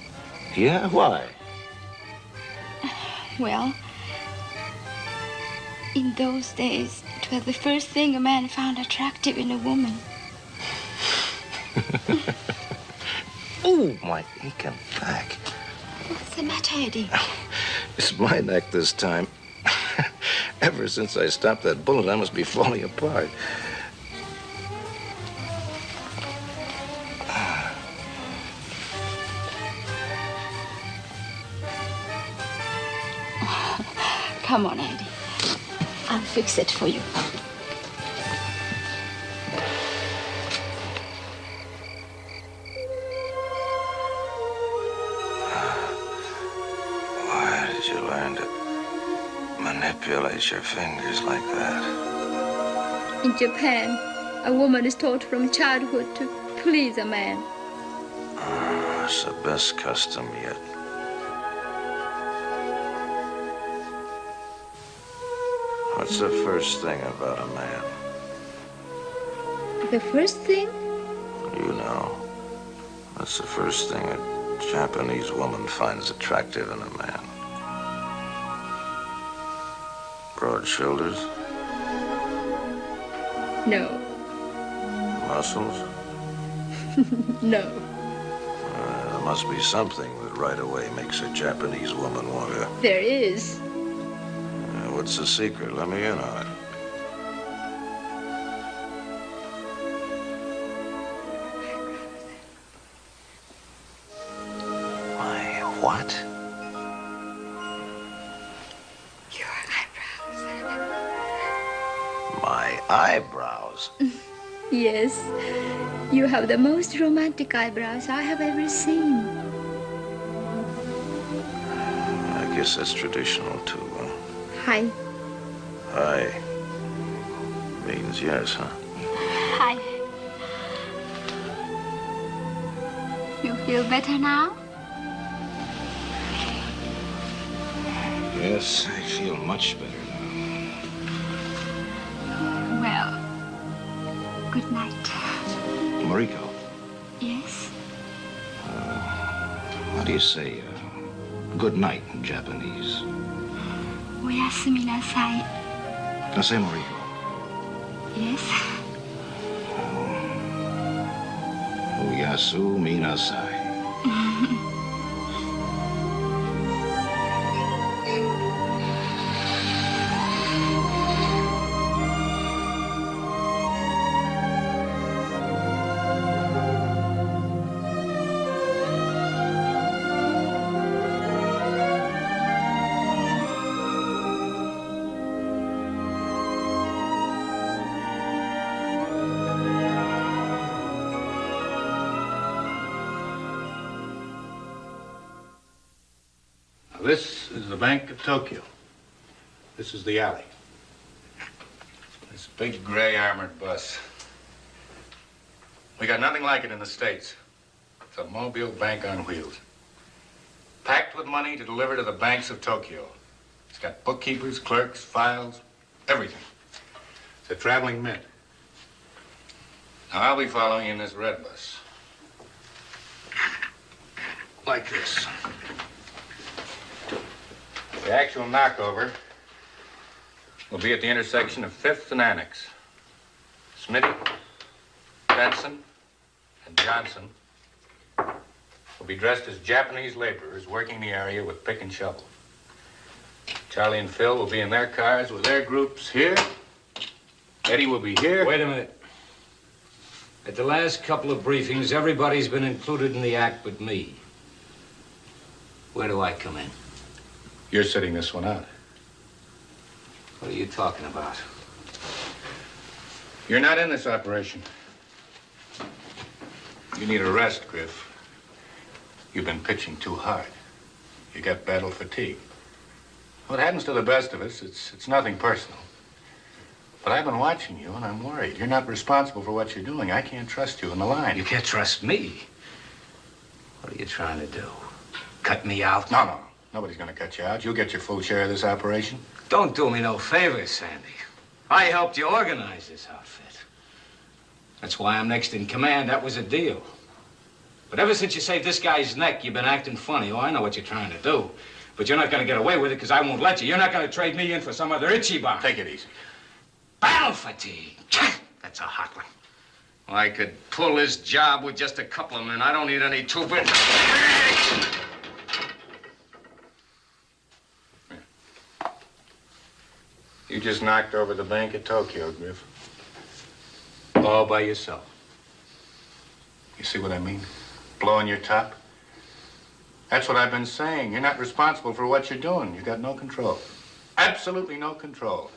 Yeah? Why? Well, in those days, it was the first thing a man found attractive in a woman. Oh, my aching back. What's the matter, Eddie? It's my neck this time. Ever since I stopped that bullet, I must be falling apart. Come on, Eddie. I'll fix it for you. Why did you learn to at your fingers like that. In Japan, a woman is taught from childhood to please a man. It's the best custom yet. What's the first thing about a man? The first thing? You know. That's the first thing a Japanese woman finds attractive in a man. Broad shoulders? No. Muscles? No. There must be something that right away makes a Japanese woman want to... There is. What's the secret? Let me in on it. My what? Your eyebrows. My eyebrows? Yes. You have the most romantic eyebrows I have ever seen. I guess that's traditional, too, huh? Hi. Hi. Means yes, huh? Hi. You feel better now? Yes, I feel much better now. Well, good night. Mariko, Yes? how do you say good night in Japanese? おやすみなさい。 Now say Mariko. Yes? Oyasumi nasai. This is the Bank of Tokyo. This is the alley. This big gray armored bus. We got nothing like it in the States. It's a mobile bank on wheels. Packed with money to deliver to the banks of Tokyo. It's got bookkeepers, clerks, files, everything. It's a traveling mint. Now, I'll be following you in this red bus. Like this. The actual knockover will be at the intersection of 5th and Annex. Smitty, Benson, and Johnson will be dressed as Japanese laborers working the area with pick and shovel. Charlie and Phil will be in their cars with their groups here. Eddie will be here. Wait a minute. At the last couple of briefings, everybody's been included in the act but me. Where do I come in? You're sitting this one out. What are you talking about? You're not in this operation. You need a rest, Griff. You've been pitching too hard. You got battle fatigue. What happens to the best of us, it's nothing personal. But I've been watching you, and I'm worried. You're not responsible for what you're doing. I can't trust you in the line. You can't trust me? What are you trying to do? Cut me out? No. Nobody's gonna cut you out. You'll get your full share of this operation. Don't do me no favors, Sandy. I helped you organize this outfit. That's why I'm next in command. That was a deal. But ever since you saved this guy's neck, you've been acting funny. Oh, I know what you're trying to do. But you're not gonna get away with it because I won't let you. You're not gonna trade me in for some other Ichiban. Take it easy. Battle fatigue. That's a hot one. Well, I could pull this job with just a couple of men. I don't need any two-bit. You just knocked over the Bank of Tokyo, Griff. All by yourself. You see what I mean? Blowing your top? That's what I've been saying. You're not responsible for what you're doing. You got no control. Absolutely no control.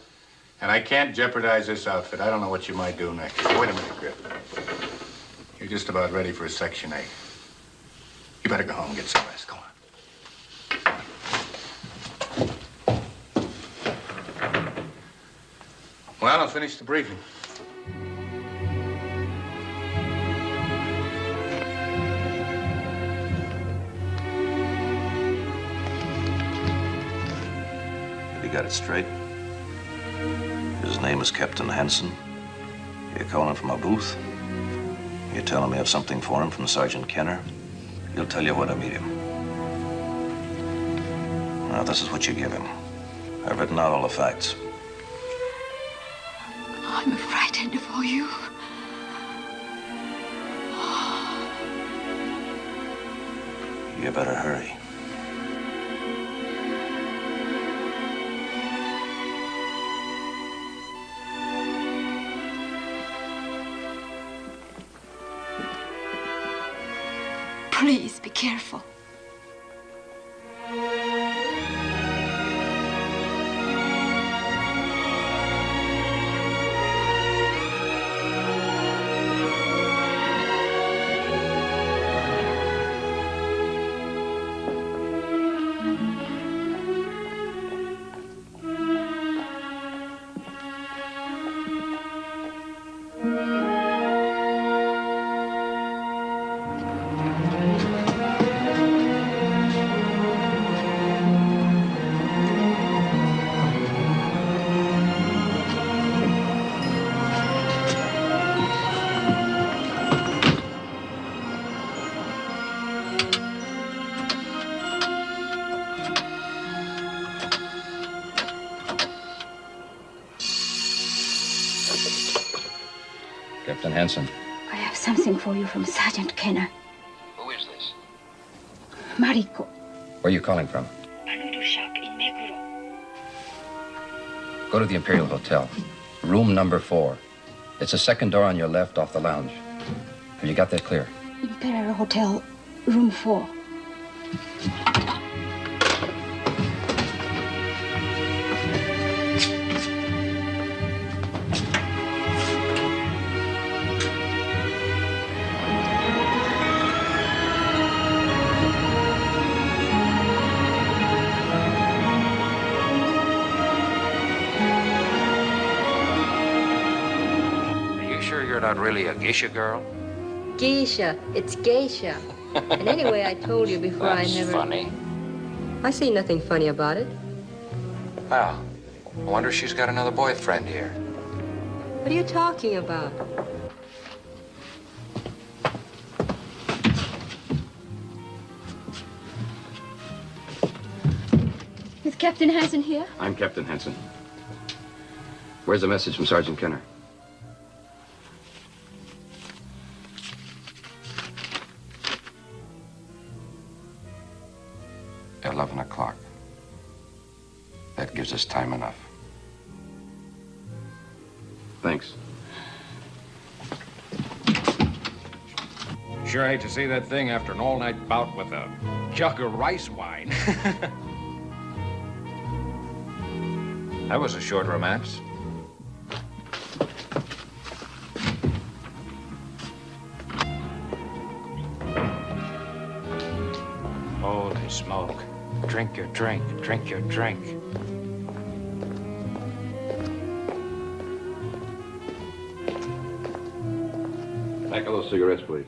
And I can't jeopardize this outfit. I don't know what you might do next. Wait a minute, Griff. You're just about ready for a Section 8. You better go home and get some rest. Go on. Well, I'll finish the briefing. Have you got it straight? His name is Captain Hanson. You're calling from a booth? You're telling me I have something for him from Sergeant Kenner? He'll tell you where to meet him. Now, this is what you give him. I've written out all the facts. I'm frightened for you. You better hurry. Please be careful. Captain Hanson. I have something for you from Sergeant Kenner. Who is this? Mariko. Where are you calling from? A noodle shop in Meguro. Go to the Imperial Hotel. Room number 4. It's the second door on your left off the lounge. Have you got that clear? Imperial Hotel, room 4. You're not really a geisha girl? Geisha. It's geisha. And anyway, I told you before I never... That's funny. I see nothing funny about it. Well, I wonder if she's got another boyfriend here. What are you talking about? Is Captain Hanson here? I'm Captain Hanson. Where's the message from Sergeant Kenner? $11 That gives us time enough. Thanks. Sure hate to see that thing after an all-night bout with a jug of rice wine. That was a short romance. Holy smoke. Drink your drink, drink your drink. Pack of those cigarettes, please.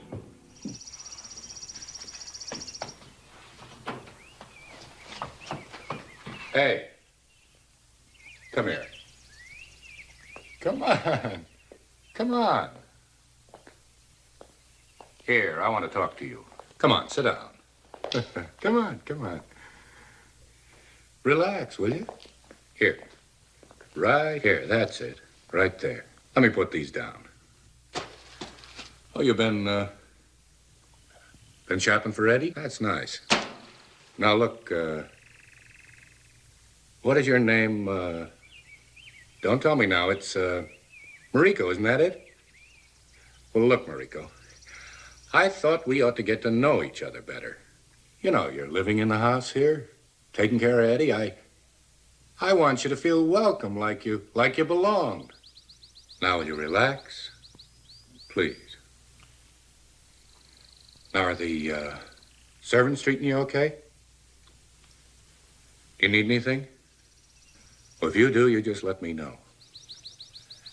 Hey. Come here. Come on. Come on. Here, I want to talk to you. Come on, sit down. Come on, come on. Relax, will you? Here. Right here, that's it. Right there. Let me put these down. Oh, you've been shopping for Eddie? That's nice. Now, look, what is your name? Don't tell me now. It's, Mariko, isn't that it? Well, look, Mariko, I thought we ought to get to know each other better. You know, you're living in the house here, taking care of Eddie. I want you to feel welcome, like you belonged. Now, will you relax? Please. Now, are the servants treating you okay? Do you need anything? Well, if you do, you just let me know.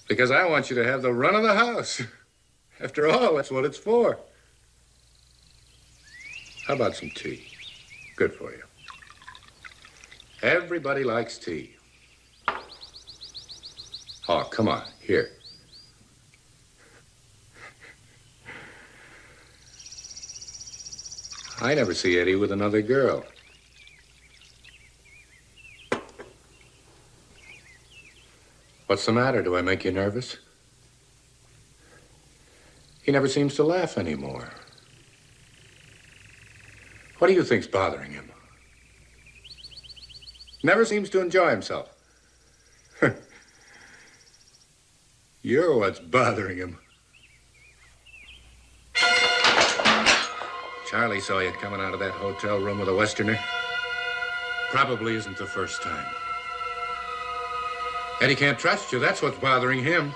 Because I want you to have the run of the house. After all, that's what it's for. How about some tea? Good for you. Everybody likes tea. Oh, come on, here. I never see Eddie with another girl. What's the matter? Do I make you nervous? He never seems to laugh anymore. What do you think's bothering him? Never seems to enjoy himself. You're what's bothering him. Charlie saw you coming out of that hotel room with a Westerner. Probably isn't the first time. Eddie can't trust you. That's what's bothering him.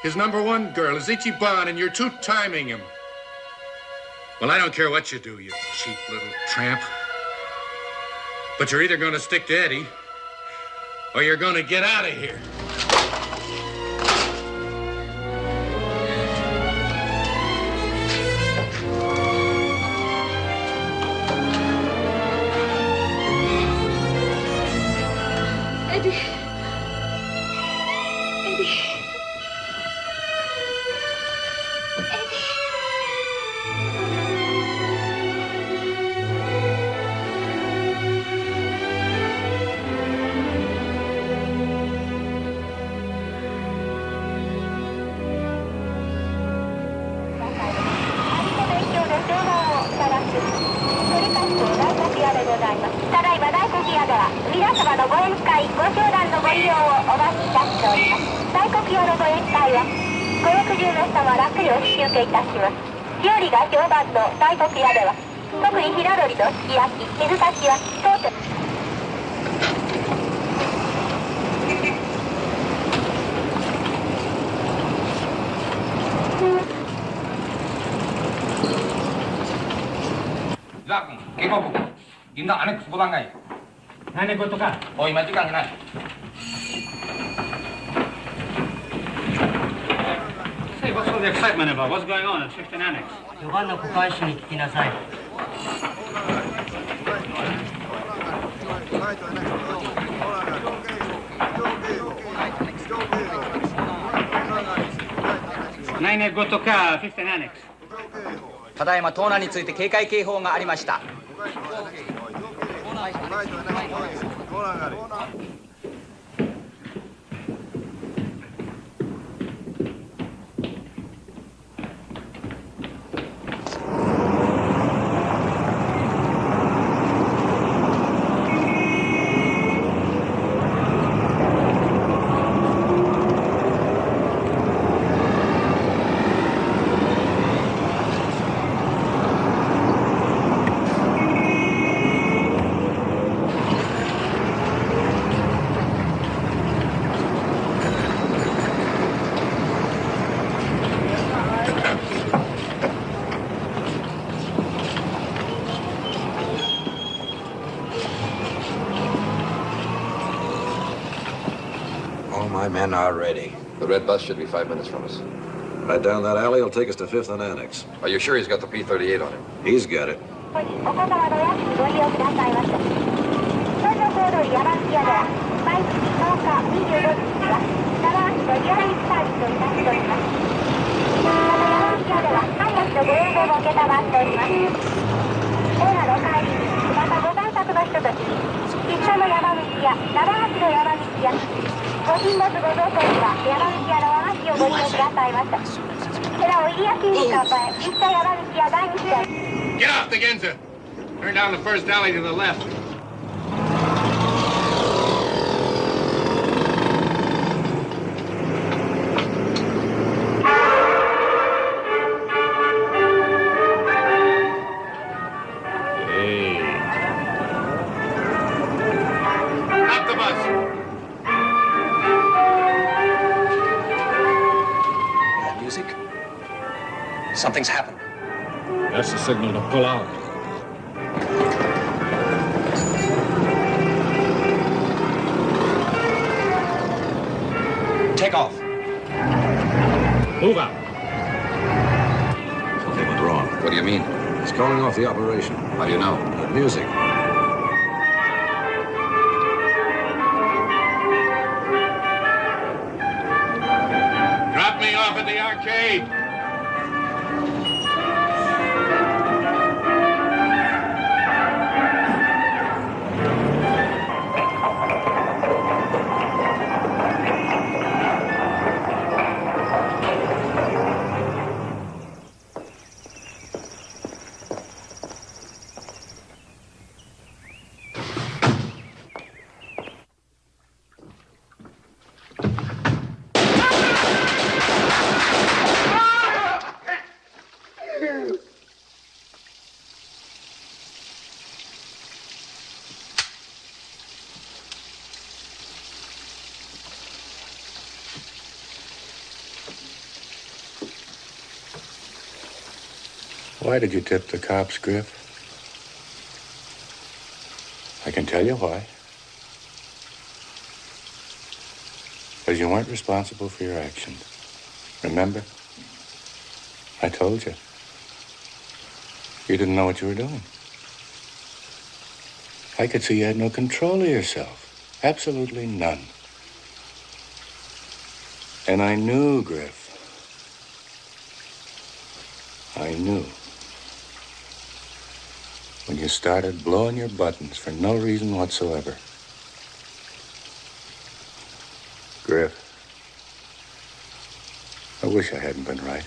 His #1 girl is Ichiban, and you're two-timing him. Well, I don't care what you do, you cheap little tramp. But you're either going to stick to Eddie, or you're going to get out of here. 인당 안에 구보단가요. 나네 것도 가. 이만 찌강 나. Say, what's all the excitement about? What's going on at 15 Annex? ヨガンの股間師に聞きなさい。9年ごとか15 Annex。ただいま盗難について警戒警報がありました。My men are ready. The red bus should be 5 minutes from us. Right down that alley will take us to 5th and Annex. Are you sure he's got the P-38 on him? He's got it. Get off the Ginza. Turn down the first alley to the left. Something's happened. That's the signal to pull out. Take off. Move out. Something went wrong. What do you mean? It's calling off the operation. How do you know? That music. Drop me off at the arcade. Why did you tip the cops, Griff? I can tell you why. Because you weren't responsible for your actions. Remember? I told you. You didn't know what you were doing. I could see you had no control of yourself. Absolutely none. And I knew, Griff. I knew. When you started blowing your buttons for no reason whatsoever. Griff, I wish I hadn't been right.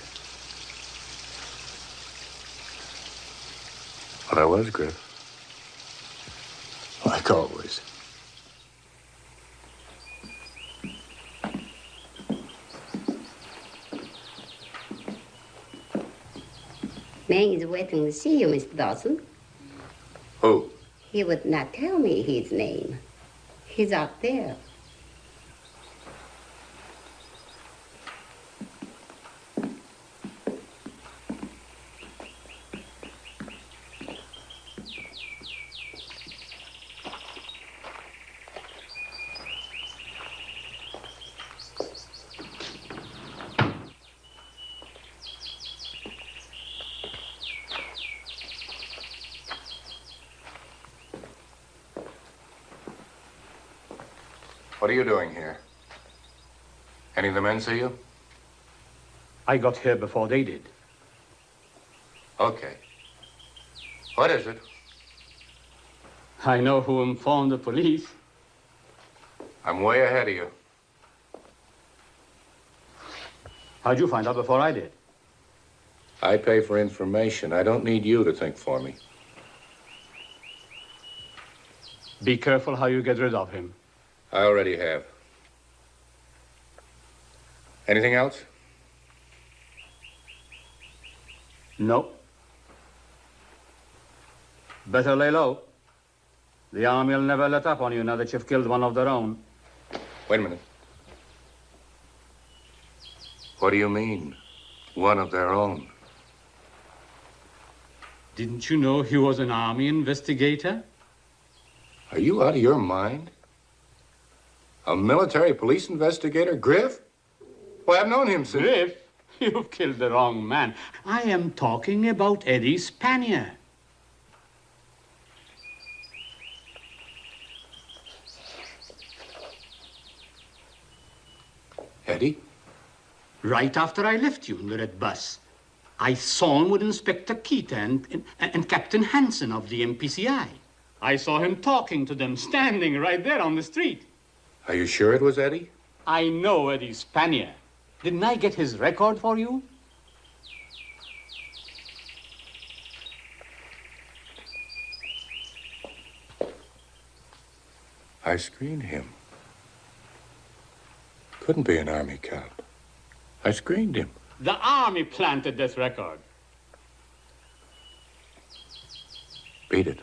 But I was, Griff. Like always. Man is waiting to see you, Mr. Dawson. Who? He would not tell me his name. He's out there. What are you doing here? Any of the men see you? I got here before they did. Okay. What is it? I know who informed the police. I'm way ahead of you. How'd you find out before I did? I pay for information. I don't need you to think for me. Be careful how you get rid of him. I already have. Anything else? No. Better lay low. The army will never let up on you now that you've killed one of their own. Wait a minute. What do you mean, one of their own? Didn't you know he was an army investigator? Are you out of your mind? A military police investigator, Griff? Well, I've known him since... Griff? You've killed the wrong man. I am talking about Eddie Spanier. Eddie? Right after I left you in the red bus, I saw him with Inspector Keita and Captain Hansen of the MPCI. I saw him talking to them, standing right there on the street. Are you sure it was Eddie? I know Eddie Spanier. Didn't I get his record for you? I screened him. Couldn't be an army cop. I screened him. The army planted this record. Beat it.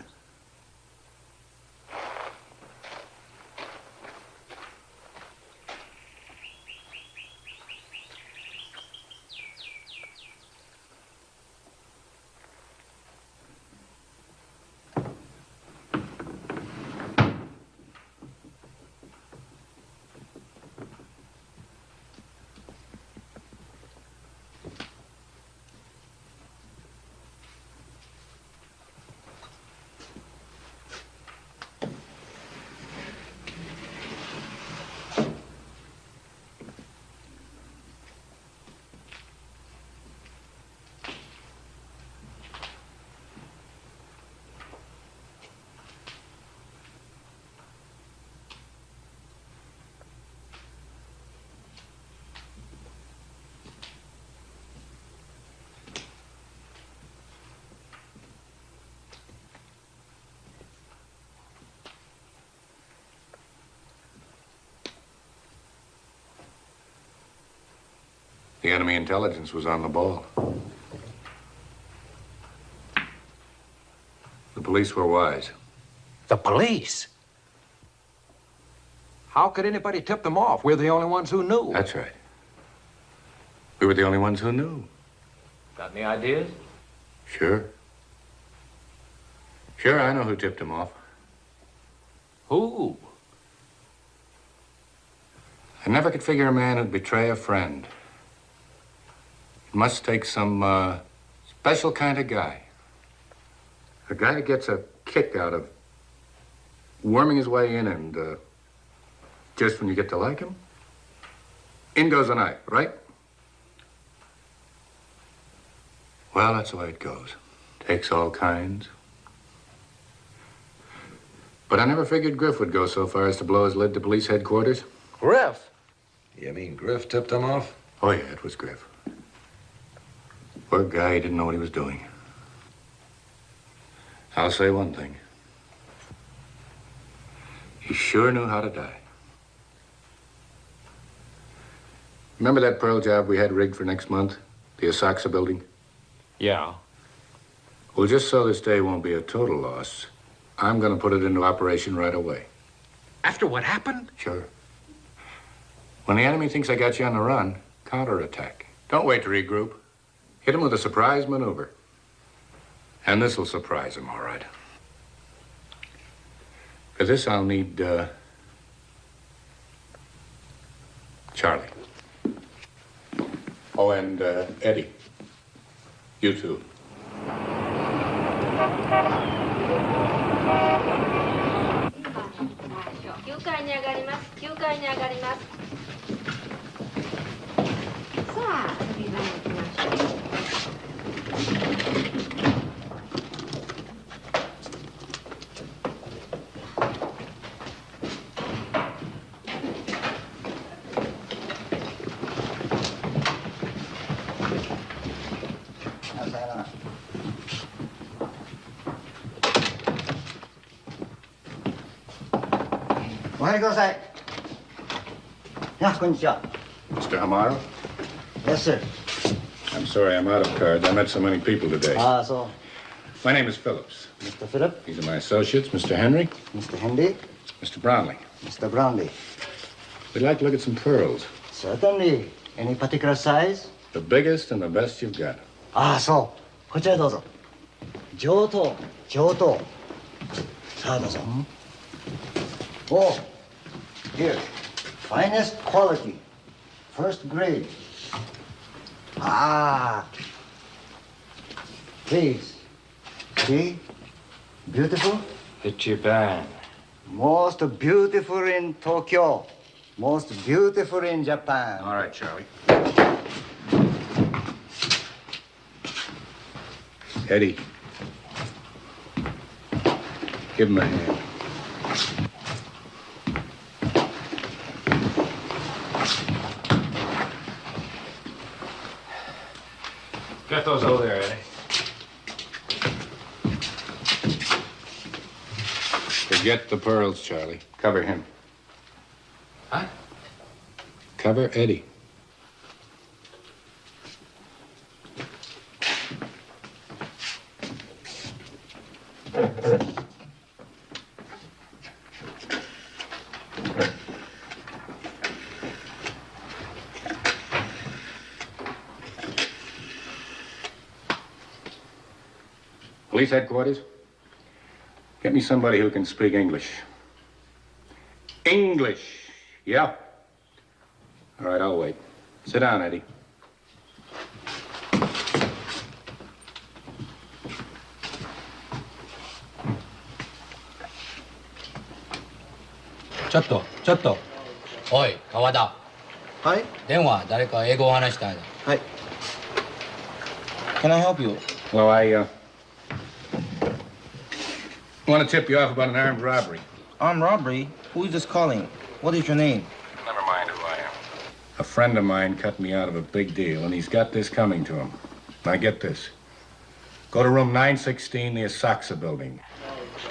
The enemy intelligence was on the ball. The police were wise. The police? How could anybody tip them off? We're the only ones who knew. That's right. We were the only ones who knew. Got any ideas? Sure. Sure, I know who tipped him off. Who? I never could figure a man who'd betray a friend. It must take some special kind of guy. A guy that gets a kick out of worming his way in and just when you get to like him, in goes a knife, right? Well, that's the way it goes. Takes all kinds. But I never figured Griff would go so far as to blow his lid to police headquarters. Griff? You mean Griff tipped him off? Oh, yeah, it was Griff. Poor guy, he didn't know what he was doing. I'll say one thing. He sure knew how to die. Remember that pearl job we had rigged for next month? The Asakusa building? Yeah. Well, just so this day won't be a total loss, I'm going to put it into operation right away. After what happened? Sure. When the enemy thinks I got you on the run, counterattack. Don't wait to regroup. Hit him with a surprise maneuver. And this will surprise him, all right. For this, I'll need, Charlie. Oh, and, Eddie. You too. 9階に上がります。9階に上がります。さあ、飛び場に行きましょう。お入りください。や、こんにちは。Mr. Hamaro? Yes, sir. I'm sorry I'm out of cards. I met so many people today. Ah, so. My name is Phillips. Mr. Phillip. These are my associates, Mr. Henry. Mr. Henry. Mr. Brownlee. Mr. Brownlee. We'd like to look at some pearls. Certainly. Any particular size? The biggest and the best you've got. ああ、そう。こちらへどうぞ。上等、上等。さあ、どうぞ。Oh, here. Finest quality. First grade. Ah. Please. See? Beautiful? Ichiban. Most beautiful in Tokyo. Most beautiful in Japan. All right, Charlie. Eddie. Give him a hand. Get those over there, Eddie. Forget the pearls, Charlie. Cover him. Huh? Cover Eddie. Police headquarters? Get me somebody who can speak English. English, yeah. All right, I'll wait. Sit down, Eddie. Chotto. Oi, Kawada. Hi? 電話、誰か英語を話したいの。はい。Can I help you? Well, I want to tip you off about an armed robbery. Armed robbery? Who is this calling? What is your name? Never mind who I am. A friend of mine cut me out of a big deal, and he's got this coming to him. Now, get this. Go to room 916, the Asakusa building.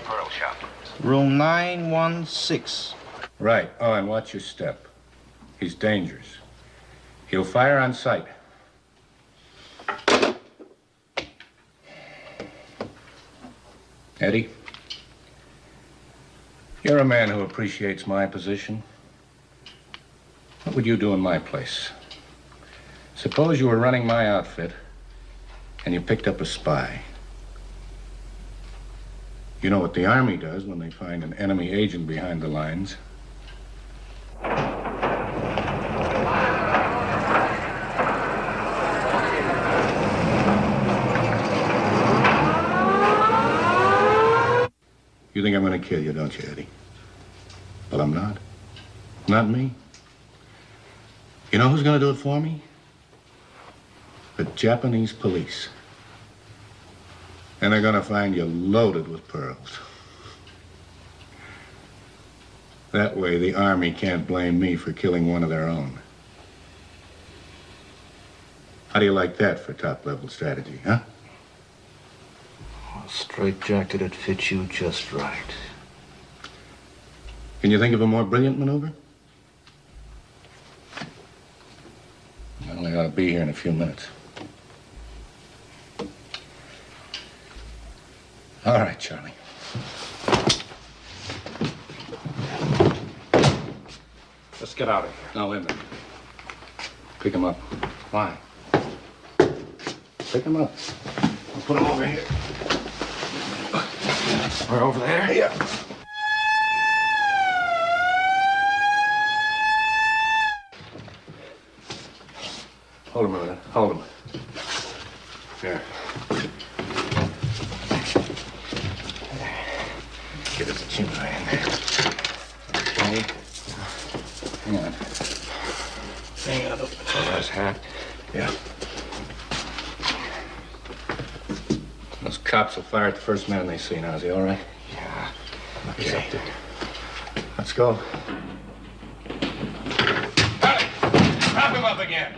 Pearl shop. Room 916. Right. Oh, and watch your step. He's dangerous. He'll fire on sight. Eddie, you're a man who appreciates my position. What would you do in my place? Suppose you were running my outfit and you picked up a spy. You know what the Army does when they find an enemy agent behind the lines. You think I'm going to kill you, don't you, Eddie? But I'm not. Not me. You know who's going to do it for me? The Japanese police. And they're going to find you loaded with pearls. That way, the Army can't blame me for killing one of their own. How do you like that for top-level strategy, huh? A straitjacketed fits you just right. Can you think of a more brilliant maneuver? Well, I ought to be here in a few minutes. All right, Charlie. Let's get out of here. No, wait a minute. Pick him up. Why? Pick him up. I'll put him over here. We're over there? Yeah. Hold him a minute. Hold him. Here. Get his chin right in there. Okay. Hang on. Hang on. Oh, his hat. Yeah. Those cops will fire at the first man they see now. Is he all right? Yeah. Okay. He's up there. Let's go. Charlie, wrap him up again.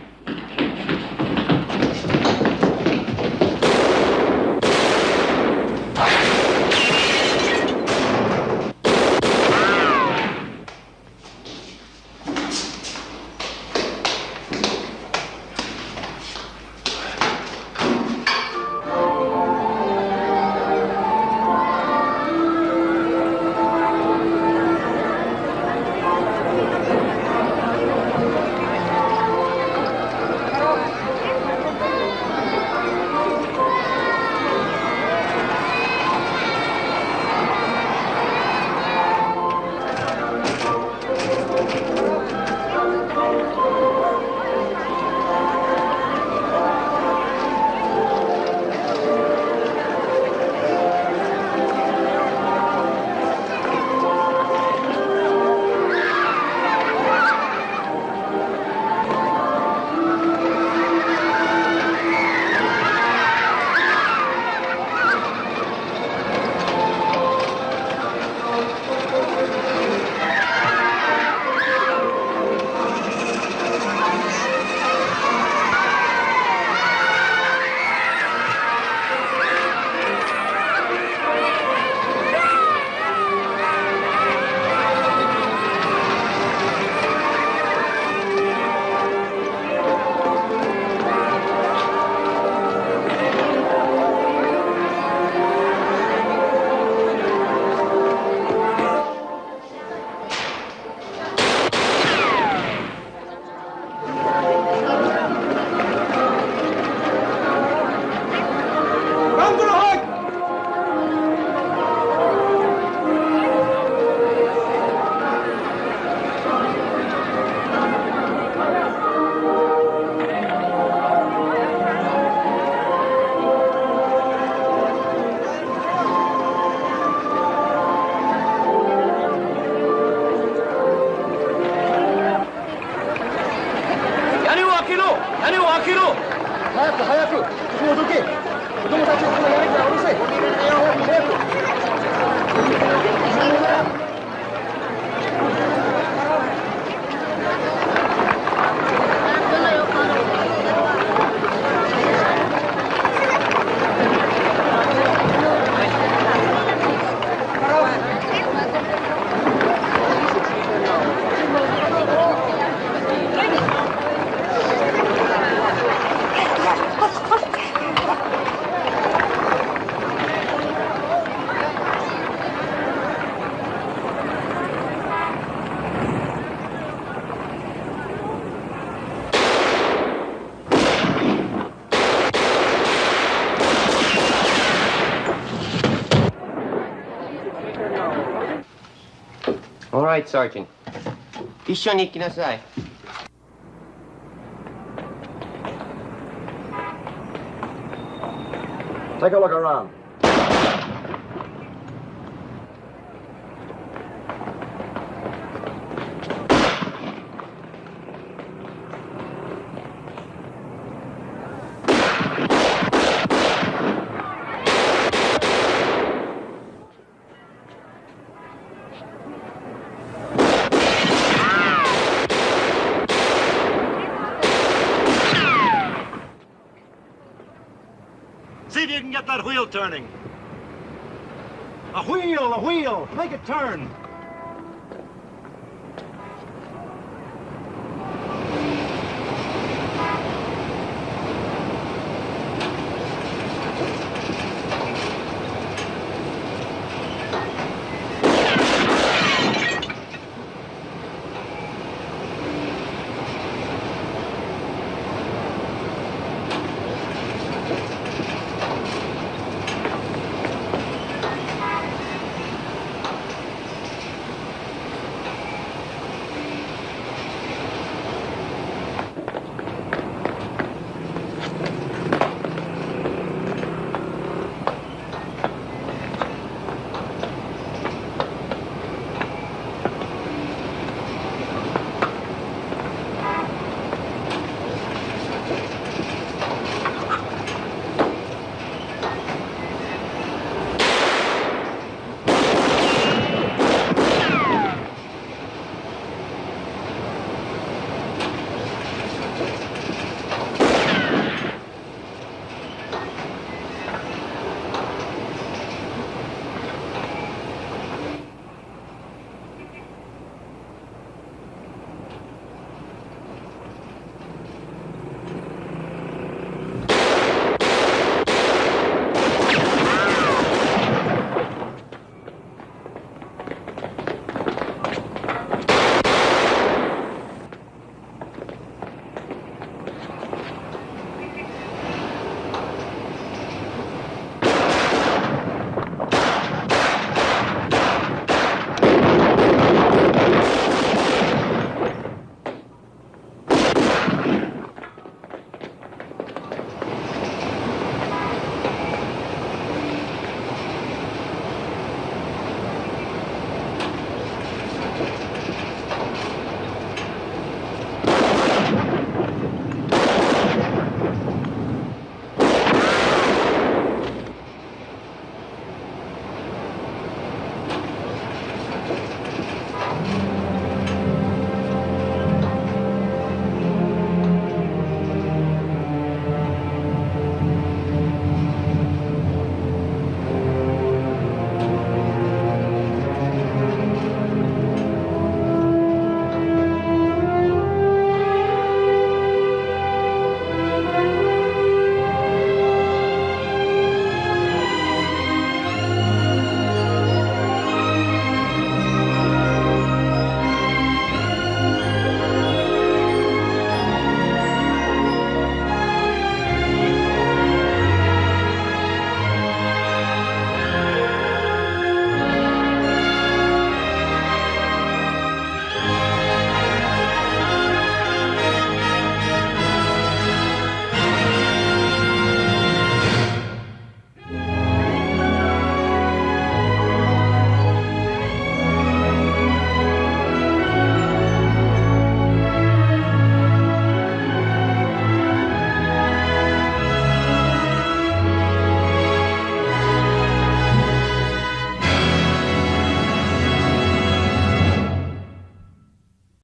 right, Sergeant. 一緒に行きなさい。Take a look around. See if you can get that wheel turning. A wheel, a wheel. Make it turn.